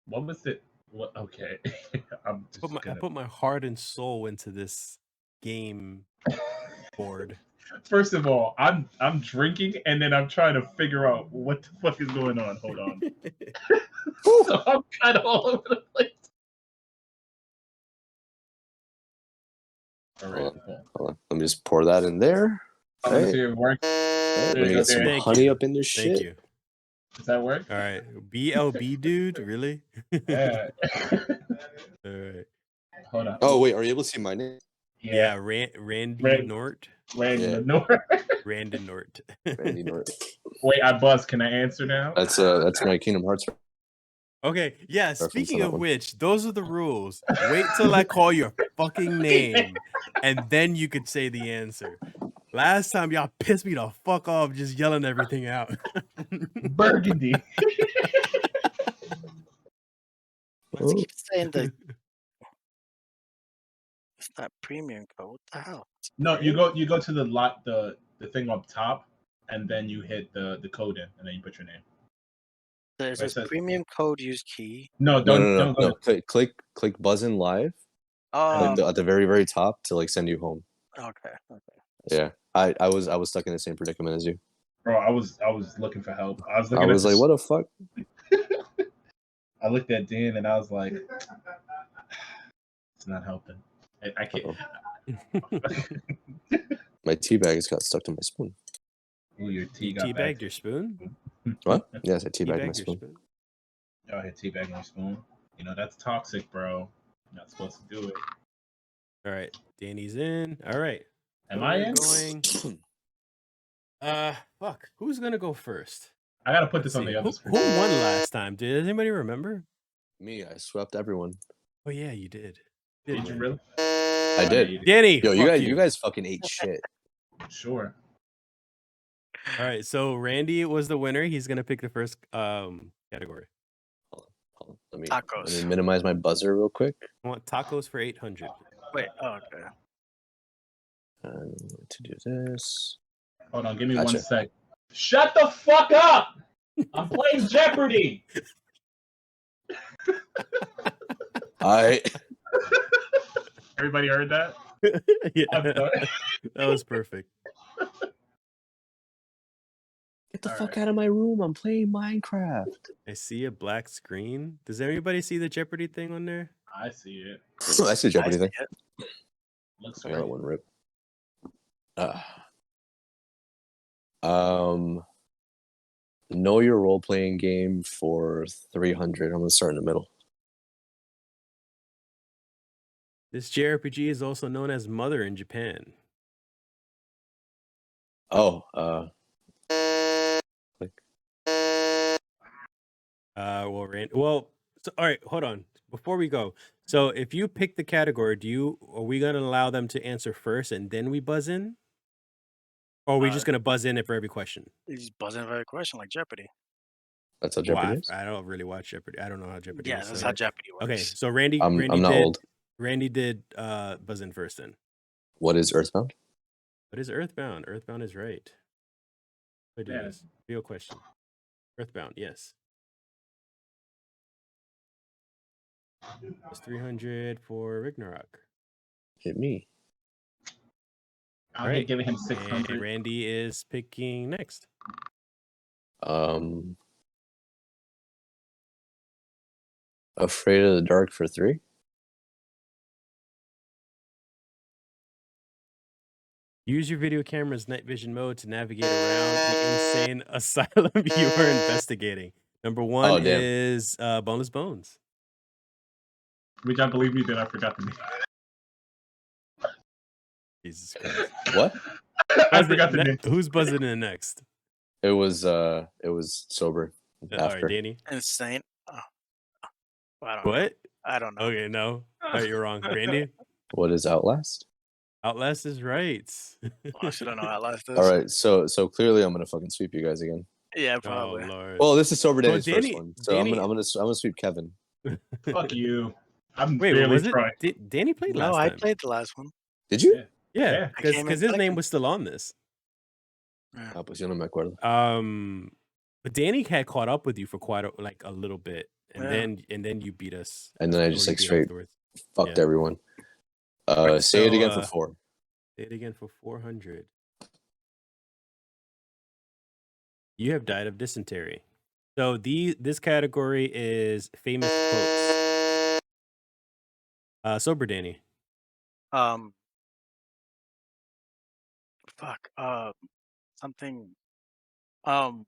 What was it? What? Okay. I'm just I put my heart and soul into this game board. First of all, I'm drinking and then I'm trying to figure out what the fuck is going on. Hold on. So I'm kind of all over the place. All right. Hold on. Let me just pour that in there. Let's see if it works. Let me get some Thank honey you. up in this shit. Thank you. Does that work? All right. BLB dude, really? Yeah. All right. Hold on. Oh, wait. Are you able to see my name? Yeah, Randy Nort. Randy Yeah. Nort. Randy Nort. Randy Nort. Wait, I buzzed. Can I answer now? That's my Kingdom Hearts. Okay, yeah, Reference speaking on that of one. which, those are the rules. Wait till I call your fucking name, and then you could say the answer. Last time, y'all pissed me the fuck off just yelling everything out. Burgundy. Let's keep saying the. It's not premium code. What the hell? No, you go to the thing up top, and then you hit the code in, and then you put your name. There's Where it this says- premium code use key. No, don't go. No. Click buzz in live Oh, at the very, very top to like send you home. okay. Yeah. I was stuck in the same predicament as you. Bro, I was looking for help. I was I looking. was like, what the fuck? I looked at Dan and I was like, it's not helping. I can't. My tea bag has got stuck to my spoon. Ooh, your tea You got teabagged back. your spoon? What? Yes, I teabagged my Teabagged your spoon. spoon? Oh, I had teabag your spoon. You know that's toxic, bro. You're not supposed to do it. All right, Danny's in. All right. Am So I we're in? Going... fuck. Who's gonna go first? I gotta put this Let's on see. the other Who screen. won last time? Did anybody remember? Me, I swept everyone. Oh yeah, you did. Did you win. really? I did. you did. Danny, Yo, fuck you guys fucking ate shit. Sure. All right, so Randy was the winner. He's gonna pick the first category. Hold on. Let me Tacos. minimize my buzzer real quick. I want tacos for 800. Wait. Oh, okay. To do this. Hold on, give me Gotcha. 1 sec. Shut the fuck up! I'm playing Jeopardy. Everybody heard that? Yeah, I'm sorry. that was perfect. Get the All fuck right. out of my room. I'm playing Minecraft. I see a black screen. Does everybody see the Jeopardy thing on there? I see it. I see Jeopardy thing. Looks I got great. one rip. Know your role playing game for 300. I'm gonna start in the middle. This JRPG is also known as Mother in Japan. Oh, Well, so, all right, hold on. Before we go, so if you pick the category, are we gonna allow them to answer first and then we buzz in? Or are we just gonna buzz in it for every question? He's buzzing for a question like Jeopardy. that's how Well, Jeopardy is. I don't really watch Jeopardy. I don't know how Jeopardy Yeah, is. that's so- how Jeopardy works. Okay, so Randy I'm not did old. Randy did buzz in first then. What is Earthbound? What is Earthbound? Earthbound is right. I do Yeah. this. Real question. Earthbound, yes. It's 300 for Ragnarok. Hit me. I'm Right. giving him And 600. Randy is picking next. Afraid of the Dark for 3. Use your video camera's night vision mode to navigate around the insane asylum you are investigating. Number one Oh, damn. is Boneless Bones. Which I believe me that I forgot the name. Jesus Christ. What? I forgot the name. Who's buzzing in next? It was sober. All right, After. Danny. Insane. Oh. I don't know. What? I don't know. Okay, no. All right, you're wrong. Randy? What is Outlast? Outlast is right. I should have known Outlast is. All right, so clearly I'm gonna fucking sweep you guys again. Yeah, Oh, probably. Lord. Well, this is Sober Danny's Danny- first one, so Danny- I'm gonna sweep Kevin. Fuck you. I'm Wait, barely was it? trying. Danny played last No, I time. played the last one. Did you? Yeah, Yeah. I came in because his name second. was still on this. Ah, pues yo no me acuerdo. But Danny had caught up with you for quite a little bit, and Yeah. then you beat us. And then I or just you like beat straight afterwards. fucked Yeah. everyone. Right, Say it again so, for 4. Say it again for 400. You have died of dysentery. So this category is famous quotes. Sober Danny. Fuck. Something. I'm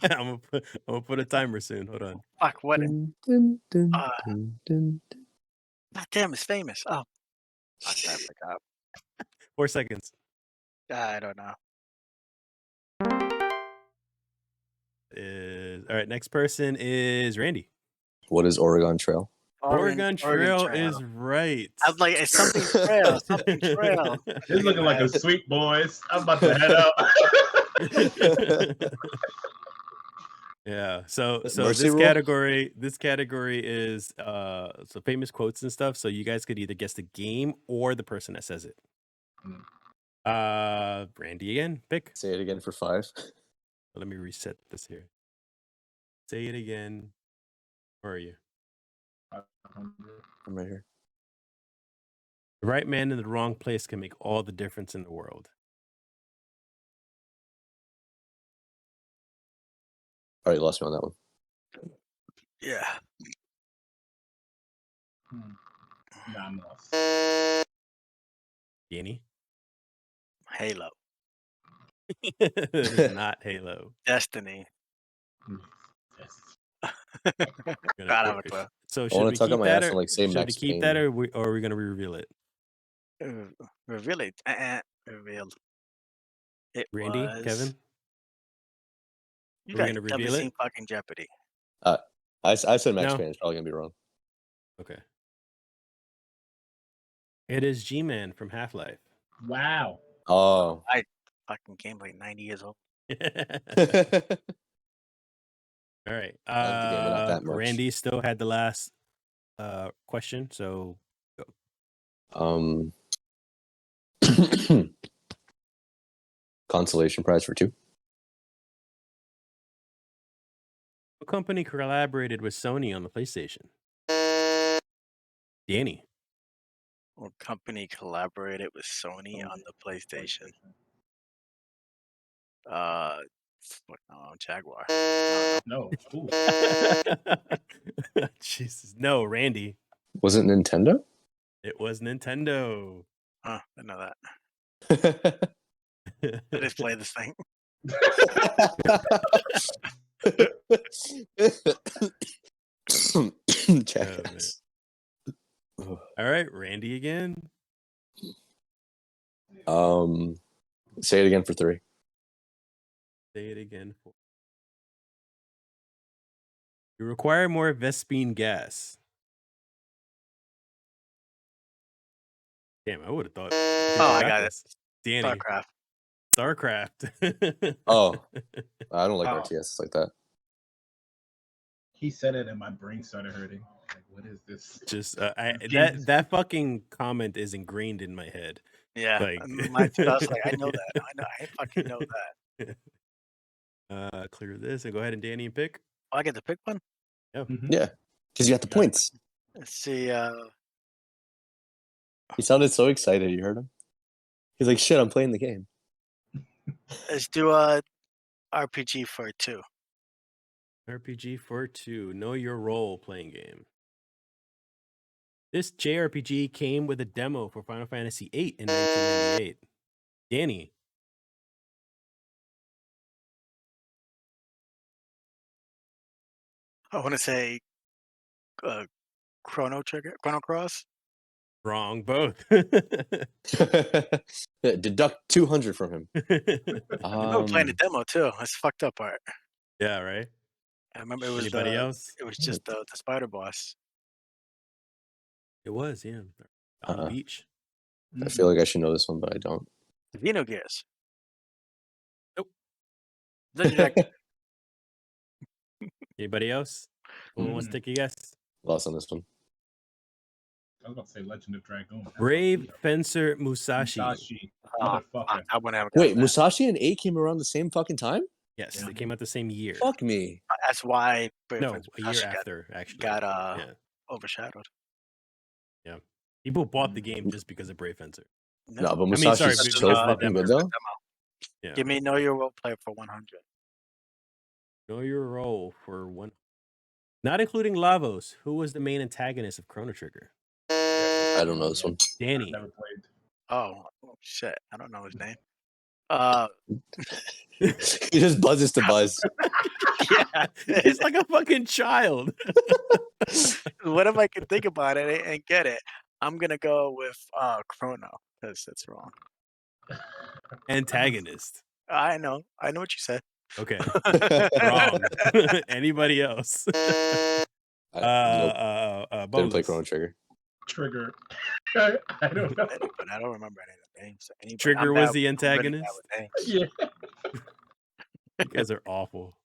gonna put a timer soon. Hold on. Fuck. What? Dun, dun, dun, Uh, dun, dun. God damn, it's famous. Oh. Fuck, I forgot. 4 seconds. I don't know. All right. Next person is Randy. What is Oregon Trail? Oregon Trail is right. I was like, it's something trail. Something trail. It's looking like a sweet boys. I'm about to head out. Yeah. So Mercy this rule? category is so famous quotes and stuff. So you guys could either guess the game or the person that says it. Randy again. Pick. Say it again for 5. Let me reset this here. Say it again. Where are you? I'm right here. The right man in the wrong place can make all the difference in the world. All right, you lost me on that one. Yeah. Nah, I'm lost. Danny? Halo. This is not Halo. Destiny. Yes. Gonna- God, I'm a clue. So I should want we to tuck keep on my that ass or and like say should Max we keep Payne. that or are we gonna reveal it? Revealed. Revealed. It Randy, was... Kevin, You Are we guys gonna never reveal it? seen fucking Jeopardy. I said Max No. Payne. It's probably gonna be wrong. okay. It is G-Man from Half-Life. Wow. Oh. Fucking game like 90 years old. All right. I like the game, but not that much. Randy still had the last question, so Consolation prize for 2. what company collaborated with Sony on the PlayStation? Danny. What company collaborated with Sony on the PlayStation? Jaguar. No. Ooh. Jesus. No, Randy. Was it Nintendo? It was Nintendo. Huh, I know that. I just play this thing. Jackass. All right, Randy again. Say it again for 3. Say it again. You require more Vespine gas. Damn, I would have thought. I got it. Danny. StarCraft. StarCraft. Oh, I don't like Oh. RTS like that. He said it and my brain started hurting. Like, what is this? Just Games. that fucking comment is ingrained in my head. Yeah. Like- I was like, I know that. I fucking know that. Clear this and go ahead and Danny and pick. Oh, I get to pick one? Mhm. Yeah, because you got the Yeah. points. Let's see. He sounded so excited. You heard him? He's like, shit, I'm playing the game. Let's do RPG for 2. RPG for 2. Know your role playing game. This JRPG came with a demo for Final Fantasy VIII in 1998. Danny. I want to say Chrono Cross. Wrong, both. Deduct 200 from him. I was playing the demo too. That's fucked up part. Yeah, right? I remember it was Anybody else? It was just the spider boss. It was, yeah. On the beach. I feel like I should know this one, but I don't. Xenogears. Nope. Legend Anybody else? Who wants to take a guess? Lost on this one. I was about to say Legend of Dragoon. Brave Fencer Musashi. Motherfucker. I wouldn't have Wait, gotten that. Musashi and 8 came around the same fucking time? Yes, Yeah. they came out the same year. Fuck me. That's why Brave No, Fencer a year Musashi after, actually. got yeah. overshadowed. People bought the game just because of Brave Fencer. No, but mean, Musashi's sorry, so because of the fucking demo. good though. Yeah. Give me Know Your Role Play for 100. Know your role for one. Not including Lavos, who was the main antagonist of Chrono Trigger. I don't know this one. Danny. Never played. Oh shit! I don't know his name. He just buzzes to buzz. Yeah, He's like a fucking child. whatever I can think about it and get it, I'm gonna go with Chrono because that's wrong. Antagonist. I know what you said. Okay. Wrong. Anybody else? Nope. Didn't play Bonus. Chrono Trigger. Trigger. I don't know. But I don't remember any of the names. Trigger was the antagonist? Yeah. You guys are awful.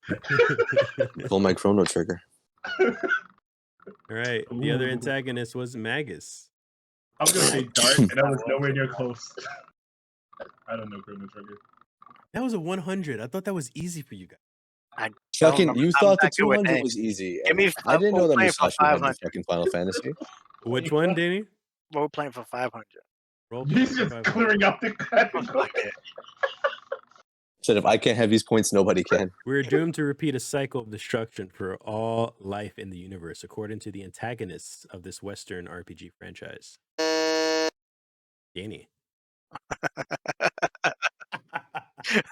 Pull my Chrono Trigger. All right. The other Ooh. antagonist was Magus. I was gonna say Dart, and I was nowhere near close. I don't know Chrono Trigger. That was a 100. I thought that was easy for you guys. Fucking, you thought the not good with 200 names. was easy. Give me I didn't know that role-playing for Musashi had the 500. fucking Final Fantasy. Which one, Danny? We're playing for 500. Roll He's just clearing up the Fuck it. Said if I can't have these points, nobody can. We're doomed to repeat a cycle of destruction for all life in the universe, according to the antagonists of this Western RPG franchise. Danny.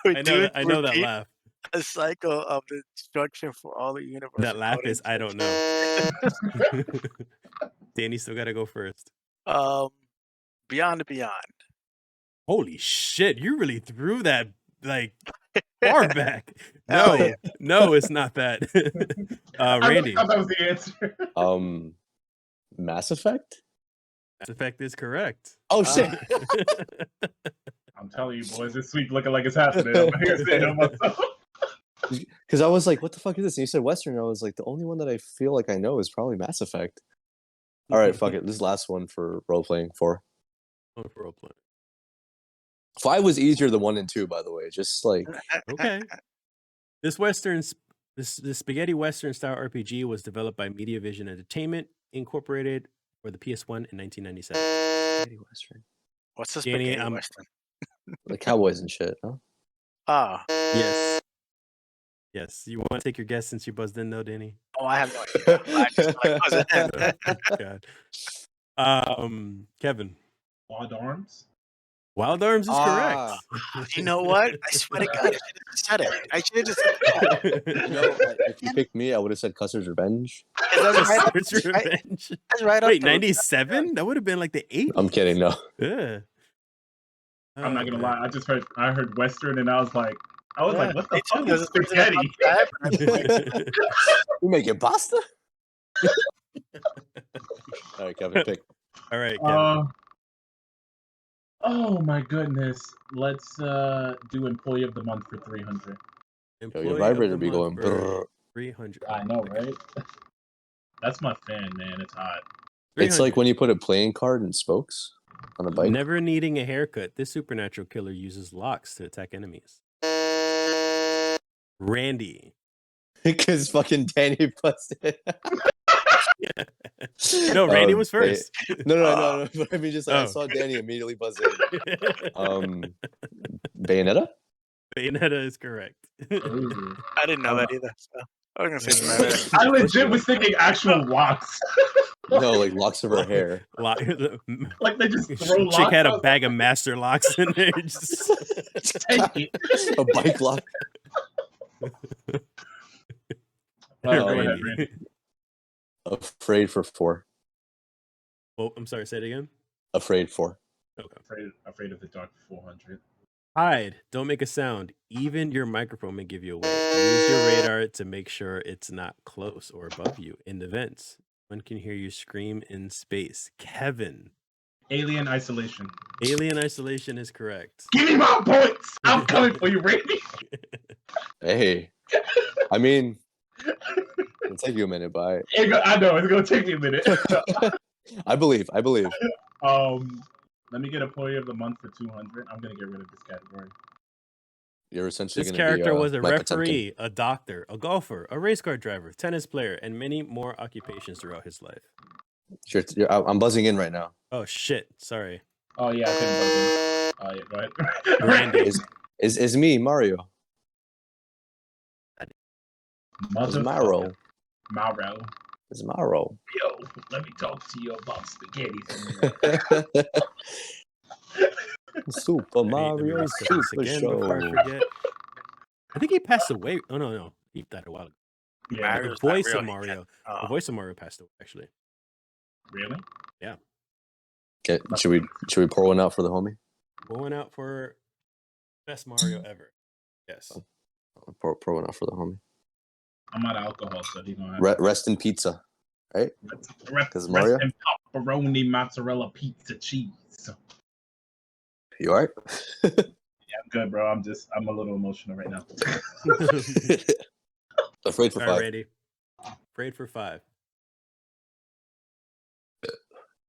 I know that laugh. A cycle of destruction for all the universe. That laugh according is to- I don't know. Danny still got to go first. Beyond the Beyond. Holy shit, you really threw that like far back. Hell No, yeah. no, it's not that. Randy. I thought that was the answer. Mass Effect? Mass Effect is correct. Oh shit. I'm telling you, boys, this week looking like it's happening. I'm here saying it myself. Because I was like, what the fuck is this? And you said Western. And I was like, the only one that I feel like I know is probably Mass Effect. All right, fuck it. This is the last one for role playing. 4. Oh, for role playing. 5 was easier than 1 and 2, by the way. Just like Okay. This spaghetti Western style RPG was developed by MediaVision Entertainment Incorporated for the PS1 in 1997. Spaghetti Western. What's the Danny, spaghetti Western? The cowboys and shit. Huh? Oh, Yes. Yes. You want to take your guess since you buzzed in, though, Danny? I have no idea. I just like, Kevin. Wild Arms. Wild Arms is Ah. correct. you know what? I swear to God, I should have just said it. I should have just said it. You know, if you picked me, I would have said Custer's Revenge. That's right, Custer's Revenge. that's right up Wait, there. 97? That would have been like the 80s. I'm kidding. No. Yeah. I'm not gonna Oh, lie. I heard Western, and I was like, what Me the too, fuck there's is a thing spaghetti? about that, man. You making pasta? All right, Kevin, pick. All right, Kevin. Oh my goodness. Let's do Employee of the Month for 300. Yo, Employee your of vibrator the be month going. for Brrr. 300. I know, right? That's my fan, man. It's hot. It's like when you put a playing card in spokes on a bike. Never needing a haircut, this supernatural killer uses locks to attack enemies. Randy. Because fucking Danny busted. No, Randy was wait. first. No. But I mean, just like, I Oh. saw Danny immediately buzz in. Bayonetta? Bayonetta is correct. Ooh. I didn't know that either. So I was gonna say I legit was thinking actual locks. No, like locks of her hair. Lock, Like they just throw locks. chick had a out. bag of master locks in there. Just... Take it. A bike lock. Go ahead, Randy. Randy. Afraid for 4. Oh, I'm sorry. Say it again. Afraid 4. Afraid of the dark 400. Hide. Don't make a sound. Even your microphone may give you away. Use your radar to make sure it's not close or above you. In the vents, one can hear you scream in space. Kevin. Alien Isolation. Alien Isolation is correct. Give me my points. I'm coming for you, Randy. Hey, I mean, it'll take you a minute, but I know it's gonna take me a minute. I believe. Let me get a player of the month for 200. I'm gonna get rid of this category. You're essentially This going to be character was a Mike referee, a doctor, a golfer, a race car driver, tennis player, and many more occupations throughout his life. Potemkin. I'm buzzing in right now. Oh shit! Sorry. Oh yeah, I couldn't buzz in. Oh yeah, go ahead. Randy. Is me Mario? It's Maro. Maro. It's Maro. Yo, let me talk to you about spaghetti. Super Let me Mario read Super this again before I Show. forget. I think he passed away. Oh no, he died a while ago. Yeah, Mario's The not voice real, of he Mario. can't- The voice of Mario passed away actually. really? Okay, should we pour one out for the homie? Going out for best Mario ever. Yes. Pour one out for the homie. I'm out of alcohol, so he's gonna have Rest in pizza, right? rest 'Cause Mario? in pepperoni, mozzarella, pizza, cheese. You alright? Yeah, I'm good, bro. I'm a little emotional right now. Afraid for All 5. right, Randy. Afraid for 5.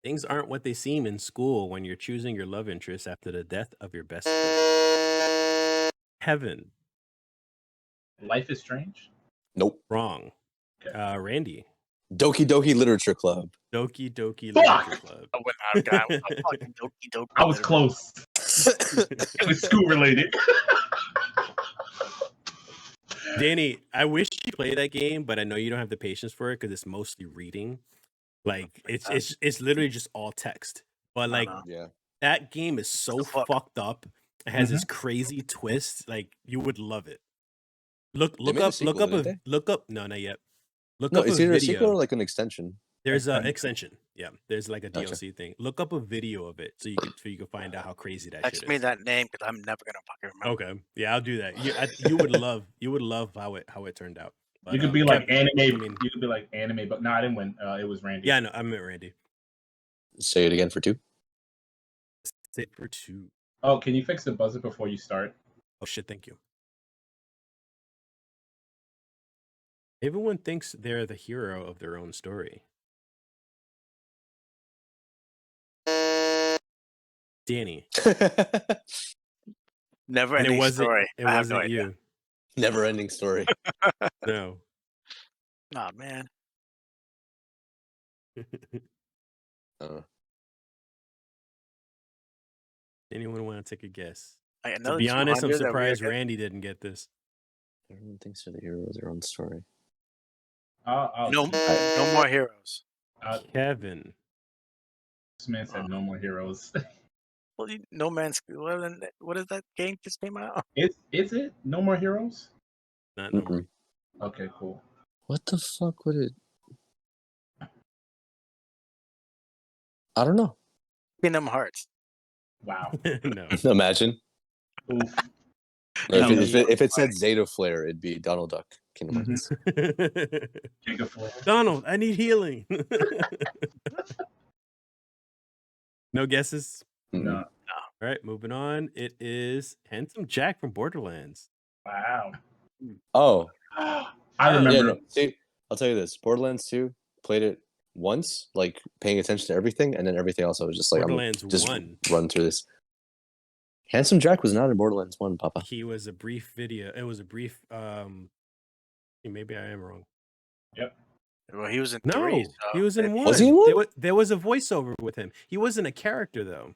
Things aren't what they seem in school when you're choosing your love interest after the death of your best friend. Kevin. Life is strange. Nope. Wrong. Okay. Randy. Doki Doki Literature Club. Doki Doki Fuck! Literature Club. I went out, guy. I'm fucking Doki. I was close. It was school related. Danny, I wish you played that game, but I know you don't have the patience for it because it's mostly reading. Like it's literally just all text. But like Yeah. that game is so fucked up. It has this crazy twist. Like you would love it. Look made a sequel, didn't they? look up. No, not yet. Look No, up it's a either a video. sequel or like an extension. There's an extension. Yeah, there's like a Gotcha. DLC thing. Look up a video of it so you can find out how crazy that Text shit me is. that name because I'm never gonna fucking remember. Okay, yeah, I'll do that. You would love how it turned out. But, You could be like Kevin, anime. I mean, You could be like anime, but no, I didn't win. It was Randy. yeah, no, I meant Randy. Say it again for 2. Sit for 2. Oh, can you fix the buzzer before you start? Oh shit! Thank you. Everyone thinks they're the hero of their own story. Danny, Never and ending story. it I have no wasn't idea. you. Never ending story. No. Oh man. Anyone want to take a guess? Like, To another be honest, I'm 200 that we surprised get- Randy didn't get this. Everyone thinks they're the hero of their own story. No more heroes. Kevin. This man said no more heroes. Well, No Man's Sky. What is that game just came out? Is it no more heroes? Not no more. Mm-mm. Okay, cool. What the fuck would it? I don't know. Kingdom Hearts. Wow. No. Imagine. Oof. No, If it said Zeta Flare, it'd be Donald Duck. Kingdom Mhm. Hearts. Giga Flare. Donald, I need healing. No guesses? Mm-mm. No. All right, moving on. It is Handsome Jack from Borderlands. Wow. Oh, I remember. yeah. No. See, I'll tell you this: Borderlands 2, played it once, like paying attention to everything, and then everything else I was just like, Borderlands I'm just 1. run through this. Handsome Jack was not in Borderlands 1, Papa. He was a brief video. It was a brief. Maybe I am wrong. Well, he was in No, 3. So he was in maybe- 1. Was he in 1? There was a voiceover with him. He wasn't a character though.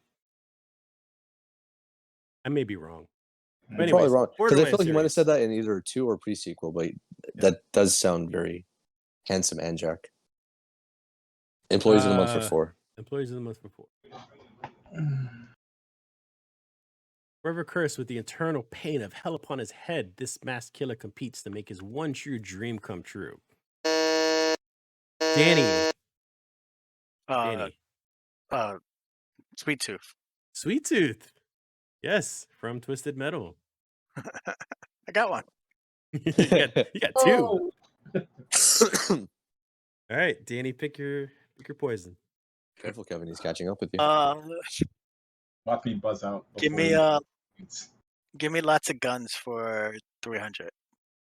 I may be wrong. But You're probably anyways, wrong because I Borderlands feel like you might have series. said that in either 2 or prequel, but that does sound very handsome and Jack. Employees of the month for 4. Employees of the month for 4. Forever cursed with the eternal pain of hell upon his head, this masked killer competes to make his one true dream come true. Danny. Danny. Sweet Tooth. Sweet Tooth. Yes, from Twisted Metal. I got one. you got 2. Oh. All right, Danny, pick your poison. Careful, Kevin. He's catching up with you. Watch me buzz out. Give before me lots of guns for 300.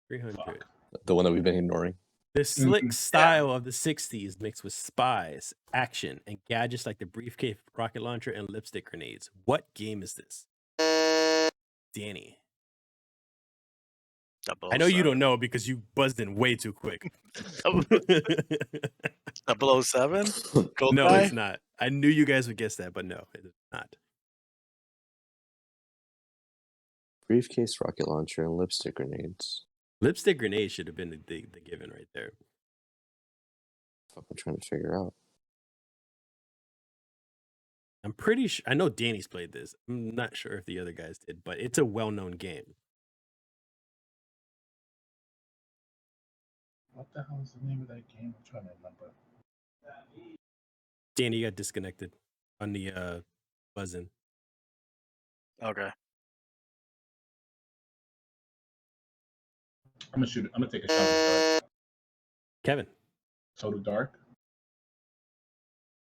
300. The one that we've been ignoring. The slick style of the 60s mixed with spies, action, and gadgets like the briefcase rocket launcher and lipstick grenades. What game is this? Danny. I know you don't know because you buzzed in way too quick. 007? No, it's not. I knew you guys would guess that, but no, it is not. Briefcase, rocket launcher, and lipstick grenades. Lipstick grenade should have been the given right there. Fuck, I'm trying to figure out. I'm pretty sure. I know Danny's played this. I'm not sure if the other guys did, but it's a well-known game. What the hell is the name of that game? I'm trying to remember. Danny, you got disconnected on the buzzing. Okay. I'm gonna take a shot at Dark. Kevin. Total Dark.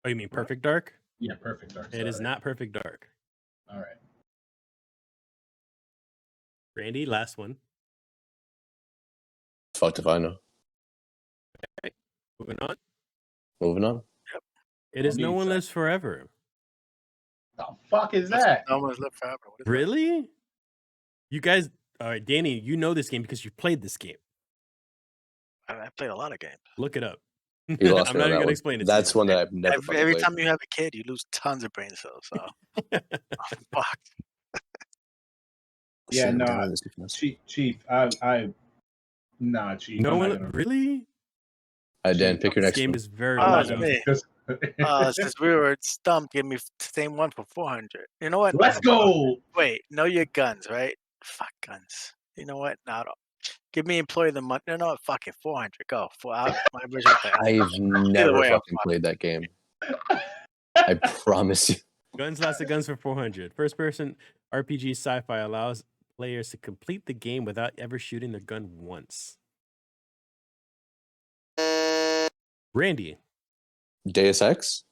Oh, you mean Perfect Dark? Yeah, Perfect Dark. It is not Perfect Dark. All right. Randy, last one. Fucked if I know. Okay. Moving on. Moving on. Yep. It is No One Lives Forever. The fuck is that? No One's Lived Forever. What is Really? You guys, all right, Danny, you know this game because you played this game. that? I played a lot of games. Look it up. You lost I'm me not even on that going to one. explain it. That's to you. one that I've never fucking Every played. time you have a kid, you lose tons of brain cells. So, fuck. Yeah, Shit, no, I'm doing this too fast. Chief. Chief. No I'm not one gonna- really. Dan, pick your This next game one. is very. Oh, well it's done. me. Since we were stumped, give me the same one for 400. You know what? Let's go. Wait, know your guns, right? Fuck guns. You know what? No, give me employee of the month. No, fuck it. 400. Go. My original thing. I've never way, I'm fucking played that game. I promise you. Guns, lots of guns for 400. First person RPG sci-fi allows players to complete the game without ever shooting their gun once. Randy. Deus Ex?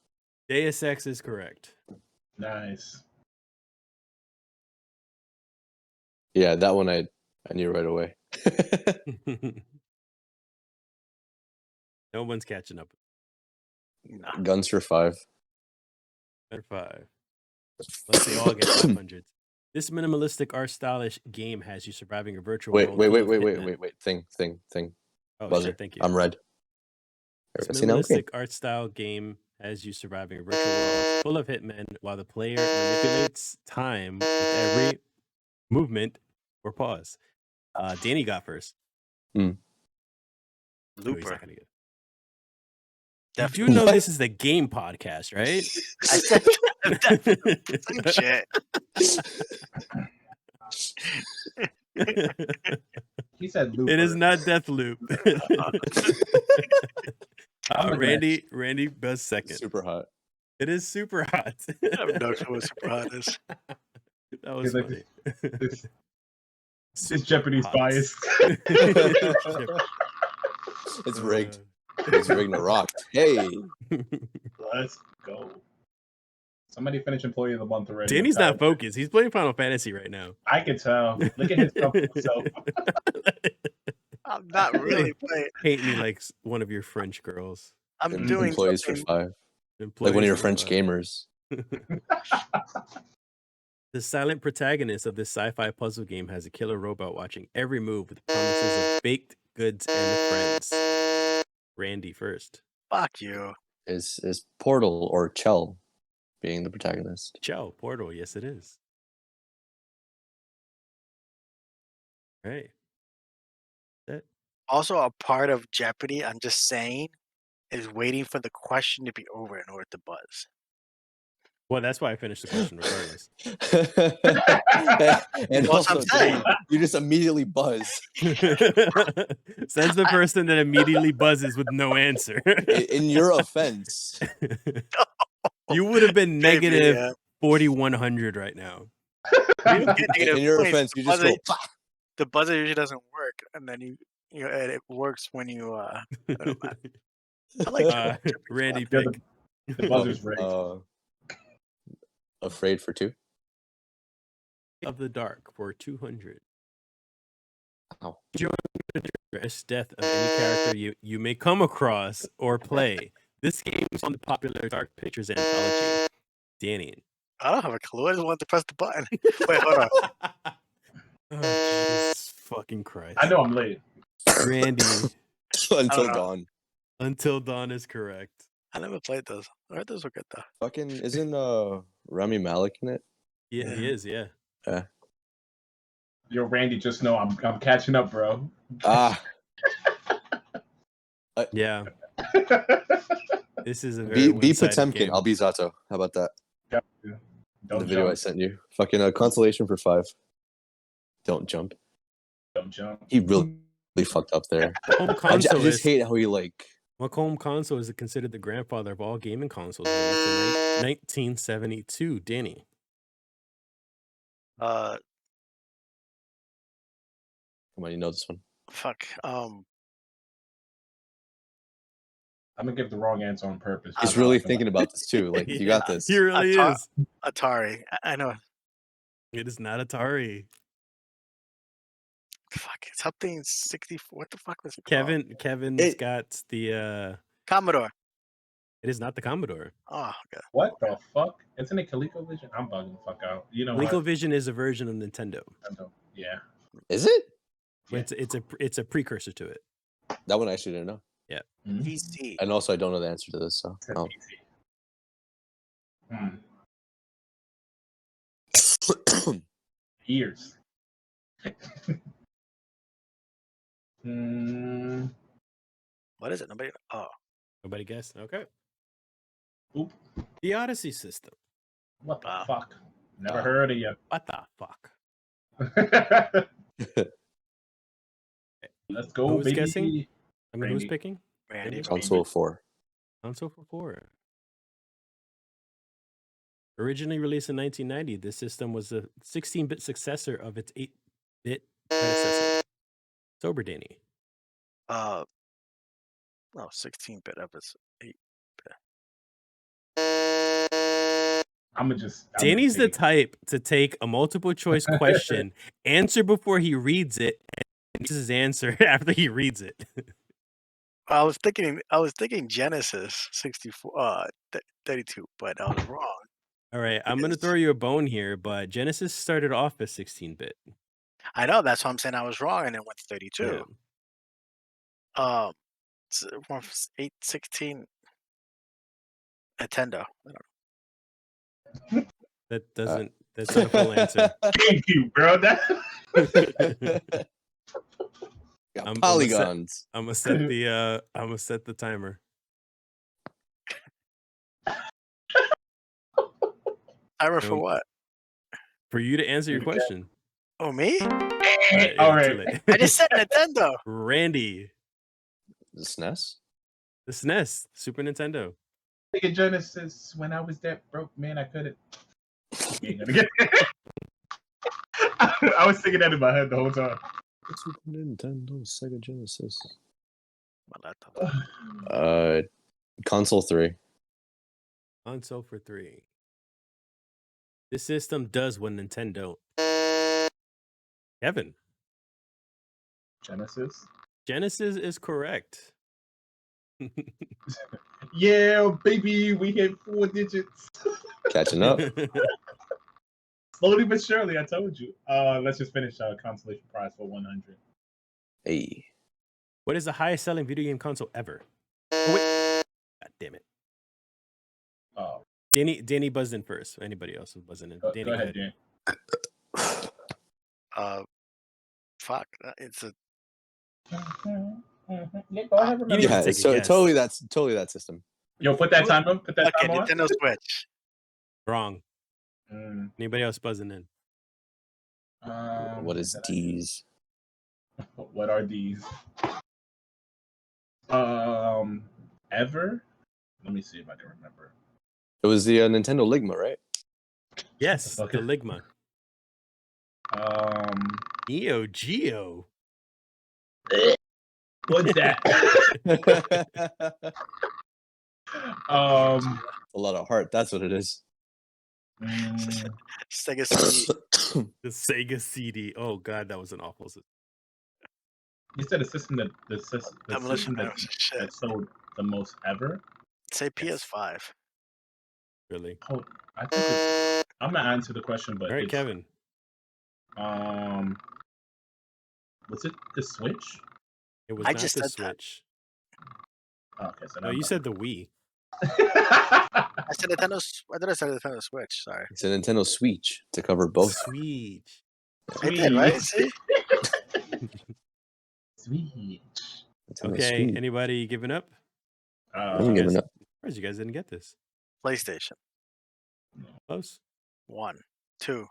Deus Ex is correct. Nice. Yeah, that one I knew right away. No one's catching up. Nah. Guns for 5. Better 5. Let's say all get 500. This minimalistic art stylish game has you surviving a virtual Wait. world. full of hitmen. Thing. Oh, Buzzer. shit, thank you. I'm red. This See, now I'm green. minimalistic art style game has you surviving a virtual world full of hitmen while the player manipulates time with every movement or pause. Danny got first. No, he's Looper. not gonna get it. You Definitely. do know this is the game podcast, right? I said definitely. Same shit. He said Looper. It is not Deathloop. I'm Randy does second. Super hot. It is super hot. I have no clue what super hot is. That was He's like, funny. This Jeopardy's hot. biased. It's rigged. It's rigged to rock. Hey. Let's go. Somebody finish Employee of the Month already. Danny's not focused. He's playing Final Fantasy right now. I can tell. Look at his comfortable self. I'm not really playing. Hate me like one of your French girls. I'm doing Employees for something. 5. Employees Like one of your for French life. gamers. The silent protagonist of this sci-fi puzzle game has a killer robot watching every move with promises of baked goods and friends. Randy first. Fuck you. Is Portal or Chell being the protagonist? Joe, Portal. Yes, it is. Right. Also, a part of Jeopardy. I'm just saying. is waiting for the question to be over in order to buzz. Well, that's why I finished the question regardless. And Well, that's what also, I'm saying. you just immediately buzz. Says the person that immediately buzzes with no answer. In your offense, You would have been Maybe, negative yeah. 4,100 right now. You don't get negative in your points. offense, you just go. The buzzer usually doesn't work, and then and it works when you. I don't know, man. I like Jeopardy. Randy Yeah, pick the buzzer's rigged. Afraid for 2. of the dark for 200. Ow. Death of any character you may come across or play. This game is on the popular Dark Pictures anthology. Danny. I don't have a clue. I just wanted to press the button. Wait, hold on. Oh, Jesus fucking Christ. I know I'm late. Randy. Until dawn. Until Dawn is correct. I never played those. All right, those were good though. Fucking isn't Rami Malek in it? Yeah, he is, yeah. Yo, Randy, just know I'm catching up, bro. Yeah. This is a very Be one-sided Potemkin. game. I'll be Zato. How about that? Don't The video I jump. sent you. Fucking consolation for 5. Don't jump. Don't jump. He really fucked up there. Home I console just is, hate how he like. home console is considered the grandfather of all gaming consoles. In 1972. Danny. Come on, you know this one. Fuck. I'm gonna give the wrong answer on purpose. He's really thinking about this too. Like, you got this. He really is. Atari. I know. It is not Atari. Fuck. Something 64. What the fuck was it? Kevin's got the Commodore. it is not the Commodore. Oh, okay. What the fuck? Isn't it ColecoVision? I'm bugging the fuck out. You know what? ColecoVision is a version of Nintendo. Yeah. Is it? Yeah. It's a precursor to it. That one I actually didn't know. Yeah. PC. And also, I don't know the answer to this. So. It's a Oh. PC. Ears. What is it? Nobody. Oh. Nobody guessed? Okay. Oop. The Odyssey system. What the fuck? Never heard of you. What the fuck? Let's go, Who's baby. guessing? I mean, who's Randy. picking? Randy. Console 4. Console for 4. Originally released in 1990, this system was a 16-bit successor of its 8-bit predecessor. Sober Danny. No, 16-bit of its 8. Danny's the type to take a multiple choice question, answer before he reads it, and this is his answer after he reads it. I was thinking Genesis 64, 32, but I was wrong. All right, I'm gonna throw you a bone here, but Genesis started off as 16-bit. I know, that's why I'm saying I was wrong, and it went to 32. Yeah. 816 Nintendo. I don't know. That doesn't. That's not a full answer. Thank you, bro. Got polygons. I'm gonna set the timer. Timer for what? For you to answer your question. Oh, me? All right. I just said Nintendo. Randy. The SNES? The SNES, Super Nintendo. Sega Genesis. When I was that broke, man, I couldn't. You ain't gonna get it. I was thinking that in my head the whole time. Super Nintendo, Sega Genesis. My laptop. Console 3. Console for 3. This system does what Nintendo. Kevin. Genesis. Genesis is correct. Yeah, baby, we hit 4 digits. Catching up. Slowly but surely, I told you. Let's just finish consolation prize for 100. Hey. What is the highest selling video game console ever? Oh, wait. God damn it. Oh. Danny buzzed in first. Anybody else was buzzing in? Go Danny, ahead, Dan. Fuck. It's a Yeah, go ahead. You Remember. need to Yeah, take it's a so, guess. totally that system. Yo, put that time on. Put that Okay, time on. Nintendo Switch. Wrong. Mm, Anybody else buzzing in? What is D's? What are these? Ever? Let me see if I can remember. It was the Nintendo Ligma, right? Yes, Okay. the Ligma. Neo Geo. What's that? A lot of heart. That's what it is. Sega CD. The Sega CD. Oh god, that was an awful system. You said a system that the system Demolition Man that, was shit. that sold the most ever. Say PS5. Really. Oh, I think it's, I'm gonna answer the question, but All right, it's, Kevin. was it the Switch? It was I not just the said that. Switch. Oh, okay, so No, you said the Wii. I said Nintendo. I thought I said Nintendo Switch. Sorry. It's a Nintendo Switch to cover both. Switch. I did, right? See? Switch. Nintendo Okay, Switch. anybody giving up? I'm giving up. Where's you guys didn't get this? PlayStation. Close. 1, 2.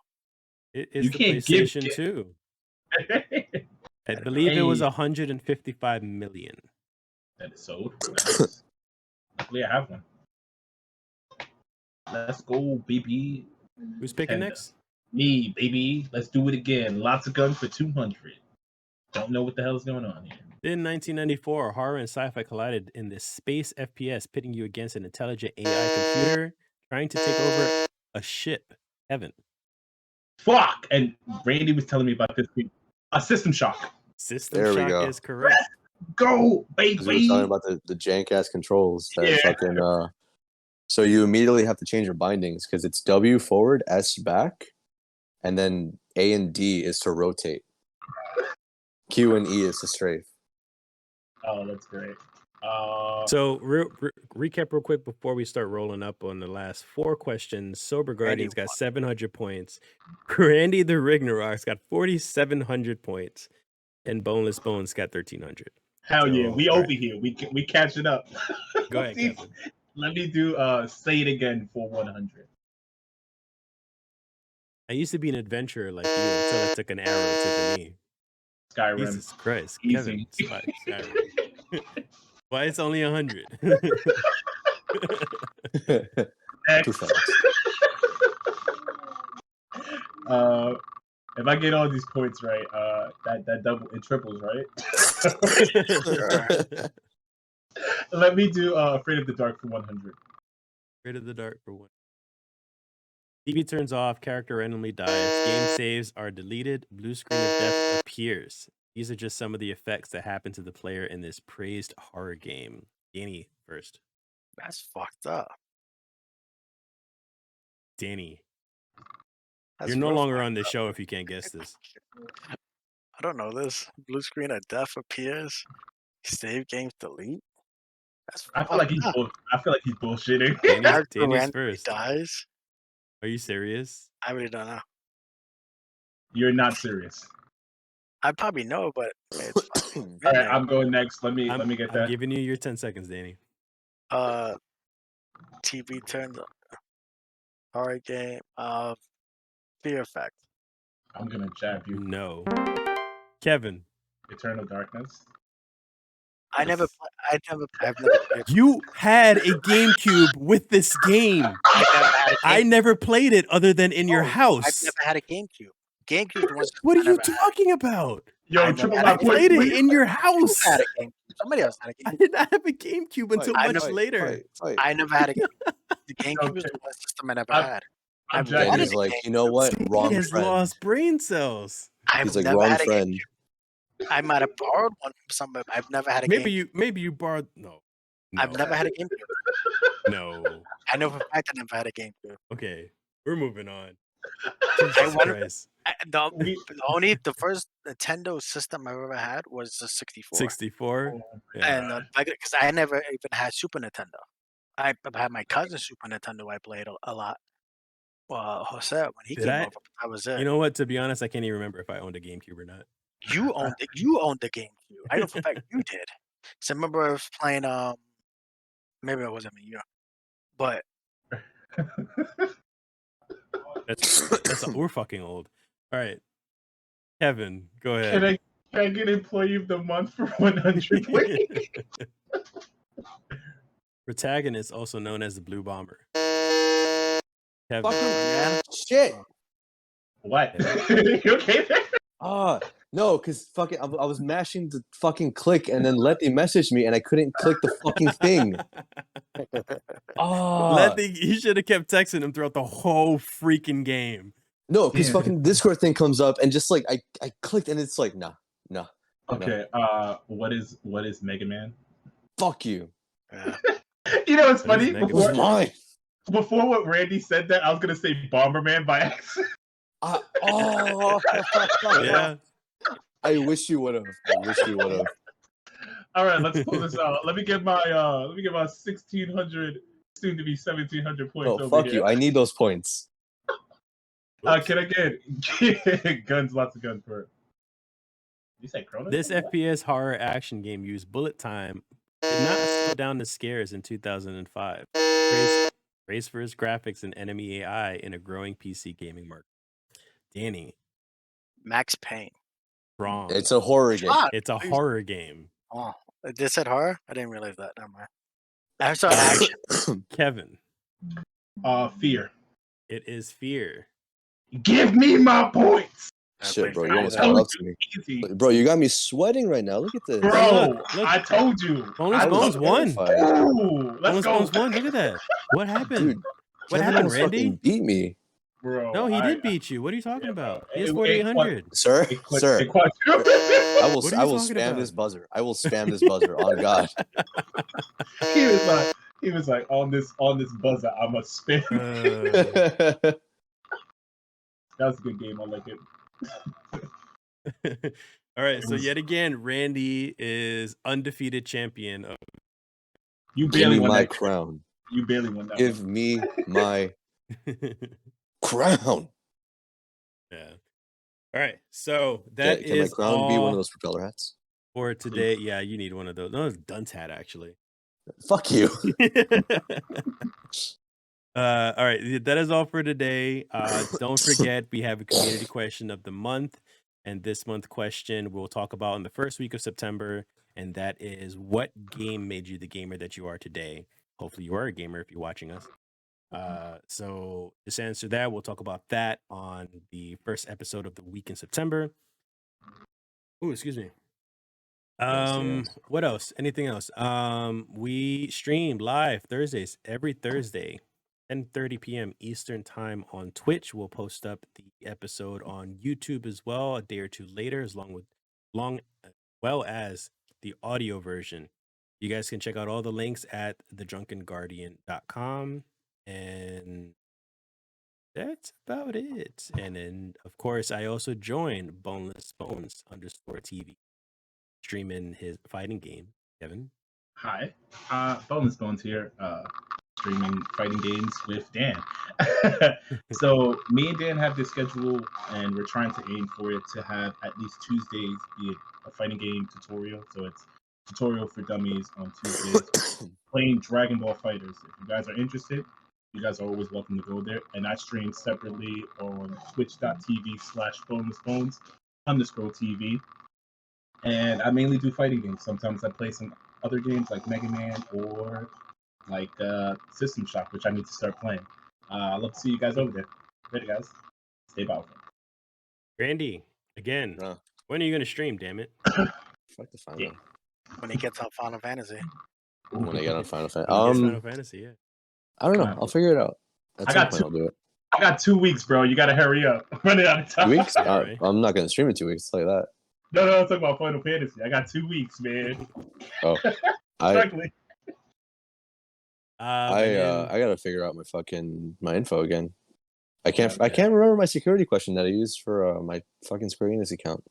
It is You the can't give PlayStation gift. 2. I believe it was Hey. 155 million. That is sold. Nice. Luckily, I have one. Let's go, baby. Who's picking Nintendo. next? Me, baby. Let's do it again. Lots of guns for 200. Don't know what the hell is going on here. In 1994, horror and sci-fi collided in this space FPS, pitting you against an intelligent AI computer trying to take over a ship. Evan. Fuck! And Randy was telling me about this thing. A System Shock. System There we Shock go. is correct. Go, Because we baby! were talking about the jank ass controls that Yeah. fucking so you immediately have to change your bindings because it's W forward, S back, and then A and D is to rotate. Q and E is to strafe. Oh, that's great. So, recap real quick before we start rolling up on the last 4 questions. Sober Guardian's got 700 points. Randy the Ragnarok's got 4,700 points. And Boneless Bones got 1,300. Hell yeah, So, we all over right. here. We catching up. Go ahead, Kevin. Let me do say it again for 100. I used to be an adventurer like you until I took an arrow to the knee. Skyrim. Jesus Christ. Easy. Kevin, Skyrim. Why it's only 100? Next. Too fast. If I get all these points right, that double it triples, right? Let me do Afraid of the Dark for 100. Afraid of the Dark for 1. TV turns off, character randomly dies, game saves are deleted, blue screen of death appears. These are just some of the effects that happen to the player in this praised horror game. Danny first. That's fucked up. Danny, That's you're no real longer fucked on the up. show if you can't guess this. I don't know this. Blue screen of death appears. Save games delete. That's I feel like he's fucked up. I feel like he's bullshitting. Danny's Randomly first. dies. Are you serious? I really don't know. You're not serious. I probably know, but it's fucking All right, midnight. I'm going next. Let me get I'm that. giving you your 10 seconds, Danny. TV turns on. Horror game. Fear Effect. I'm gonna jab you. No. Kevin, Eternal Darkness. I've never played you had a GameCube with this game. I never played it other than in your I've house. never had a GameCube. GameCube was What I are you never had. talking about? Yo, I've triple never my had I a played point. it in your house. Who had a GameCube? Somebody else had a I GameCube. did not have a GameCube until I much never- later. Fight. I never had a GameCube. The GameCube is Okay. the one system I never I'm- had. I'm I've jabbing wanted Danny's a like, GameCube. you know what? He Wrong has friend. lost brain cells. I've He's like, never wrong had a friend. GameCube. I might have borrowed one from somebody. I've never had a GameCube. Maybe you borrowed. No. I've never had a GameCube. No. I know for a fact I never had a GameCube. Okay, we're moving on. I Jesus wanted- Christ. The first Nintendo system I ever had was the 64. 64. Yeah. And because I never even had Super Nintendo. I had my cousin's Super Nintendo. I played a lot. Jose, when he Did came I? over, I was it. You know what? To be honest, I can't even remember if I owned a GameCube or not. You owned the GameCube. I know for a fact you did. So remember I was playing maybe it wasn't me, but We're fucking old. All right, Kevin, go ahead. Can I get employee of the month for 100 please? Protagonist, also known as the Blue Bomber. Kevin. Fucking shit. What? You okay there? No, because fucking I was mashing the fucking click and then Letty messaged me and I couldn't click the fucking thing. You should have kept texting him throughout the whole freaking game. No, because fucking Discord thing comes up and just like I clicked and it's like nah. Okay. What is Mega Man? Fuck you. yeah. You know, it's What is funny. Mega It was mine. Before what Randy said that, I was gonna say Bomberman by accident. Yeah. I wish you would have. All right, let's pull this out. Let me get my 1,600, soon to be 1,700 points. Oh, over fuck here. you. I need those points. Can I get guns? Lots of guns for it. You say Chrono? This FPS horror action game used bullet time, did not slow down the scares in 2005. Praise for its graphics and enemy AI in a growing PC gaming market. Danny, Max Payne. wrong. It's a horror game. It's a horror game. Oh, they said horror? I didn't realize that. Never mind. I saw action. Kevin, Fear. it is Fear. Give me my points, Shit, bro. You I almost told caught up to me. easy. Bro, you got me sweating right now. Look at this. Bro. Look. I told you. Bonus I bones was won. terrified. Ooh, let's Bonus go. bones won. Look at that. What happened? Dude, What Kevin happened, almost Randy? fucking beat me. Bro, No, he did beat you. What are you talking about? He has It- 4,800. Sir, sir. I I will What are you talking spam about? this buzzer. I will spam this buzzer. On God. he was like on this buzzer. I'm a spin. That was a good game. I like it. All right, so yet again, Randy is undefeated champion of. You Give barely me won my that. crown. You barely won that. Give one. me my crown. Yeah. All right, so that Can my is crown be one all of those propeller hats? for today. Yeah, you need one of those. No, it's Dunce hat actually. Fuck you. All right, that is all for today. Don't forget, we have a community question of the month, and this month question we'll talk about in the first week of September, and that is, what game made you the gamer that you are today? Hopefully, you are a gamer if you're watching us. So just answer that. We'll talk about that on the first episode of the week in September. Oh, excuse me. Yes. What else? Anything else? We stream live Thursdays, every Thursday, 10:30 p.m. Eastern time on Twitch. We'll post up the episode on YouTube as well a day or two later, as well as the audio version. You guys can check out all the links at thedrunkenguardian.com, and that's about it. And then, of course, I also joined Boneless Bones _TV, streaming his fighting game. Kevin. Hi, Bonus Bones here, streaming fighting games with Dan. So me and Dan have this schedule, and we're trying to aim for it to have at least Tuesdays be a fighting game tutorial. So it's tutorial for dummies on Tuesdays, playing Dragon Ball Fighters. If you guys are interested, you guys are always welcome to go there. And I stream separately on twitch.tv/bonusbones_TV. And I mainly do fighting games. Sometimes I play some other games like Mega Man or like System Shock, which I need to start playing. I'd love to see you guys over there. Later, guys. Stay powerful. Randy, again, when are you going to stream, damn it? Fuck the final. Yeah. When he gets on Final Fantasy. When I get on Final Fantasy. Final Fantasy, yeah. I don't know. I'll figure it out. At some point, I'll do it. I got 2 weeks, bro. You gotta hurry up. I'm running out of time. 2 weeks? Alright. I'm not gonna stream in 2 weeks. I'll tell you that. No, I'm talking about Final Fantasy. I got 2 weeks, man. Oh, I Struggling. gotta figure out my info again. I can't remember my security question that I used for my fucking Square Enix account.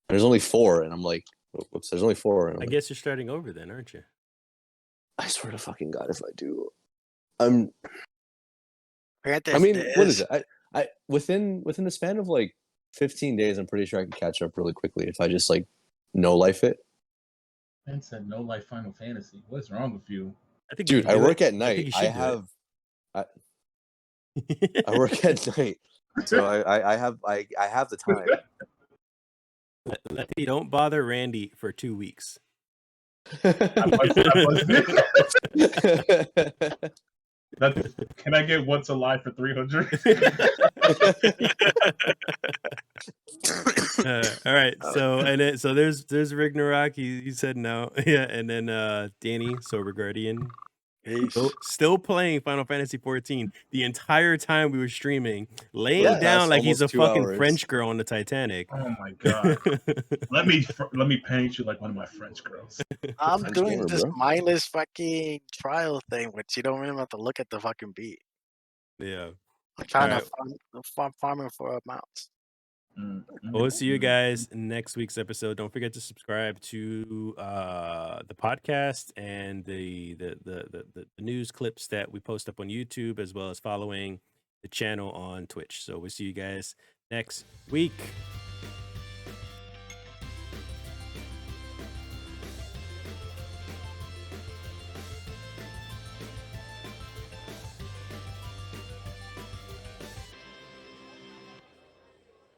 There's only 4, and I'm like, whoops. There's only 4. And I guess you're starting over then, aren't you? I swear to fucking God, if I do, I Forget mean, this. what is it? I within the span of like 15 days, I'm pretty sure I can catch up really quickly if I just like no life it. Man said no like Final Fantasy. What's wrong with you? I think you Dude, can I do work it. at I night. think you I should do have it. I work at night, so I have the time. Letty, don't bother Randy for 2 weeks. Can I get What's Alive for 300? All right, so there's Ragnarok. He said no, yeah, and then Danny, Sober Guardian, still playing Final Fantasy 14 the entire time we were streaming, laying Yeah, down that's like he's a almost 2 fucking hours. French girl on the Titanic. Oh my god! let me paint you like one of my French girls. I'm French doing gamer, this bro. mindless fucking trial thing, which you don't even have to look at the fucking beat. Yeah. I'm trying Alright. to farming for mounts. We'll see you guys in next week's episode. Don't forget to subscribe to the podcast and the news clips that we post up on YouTube, as well as following the channel on Twitch. So we'll see you guys next week.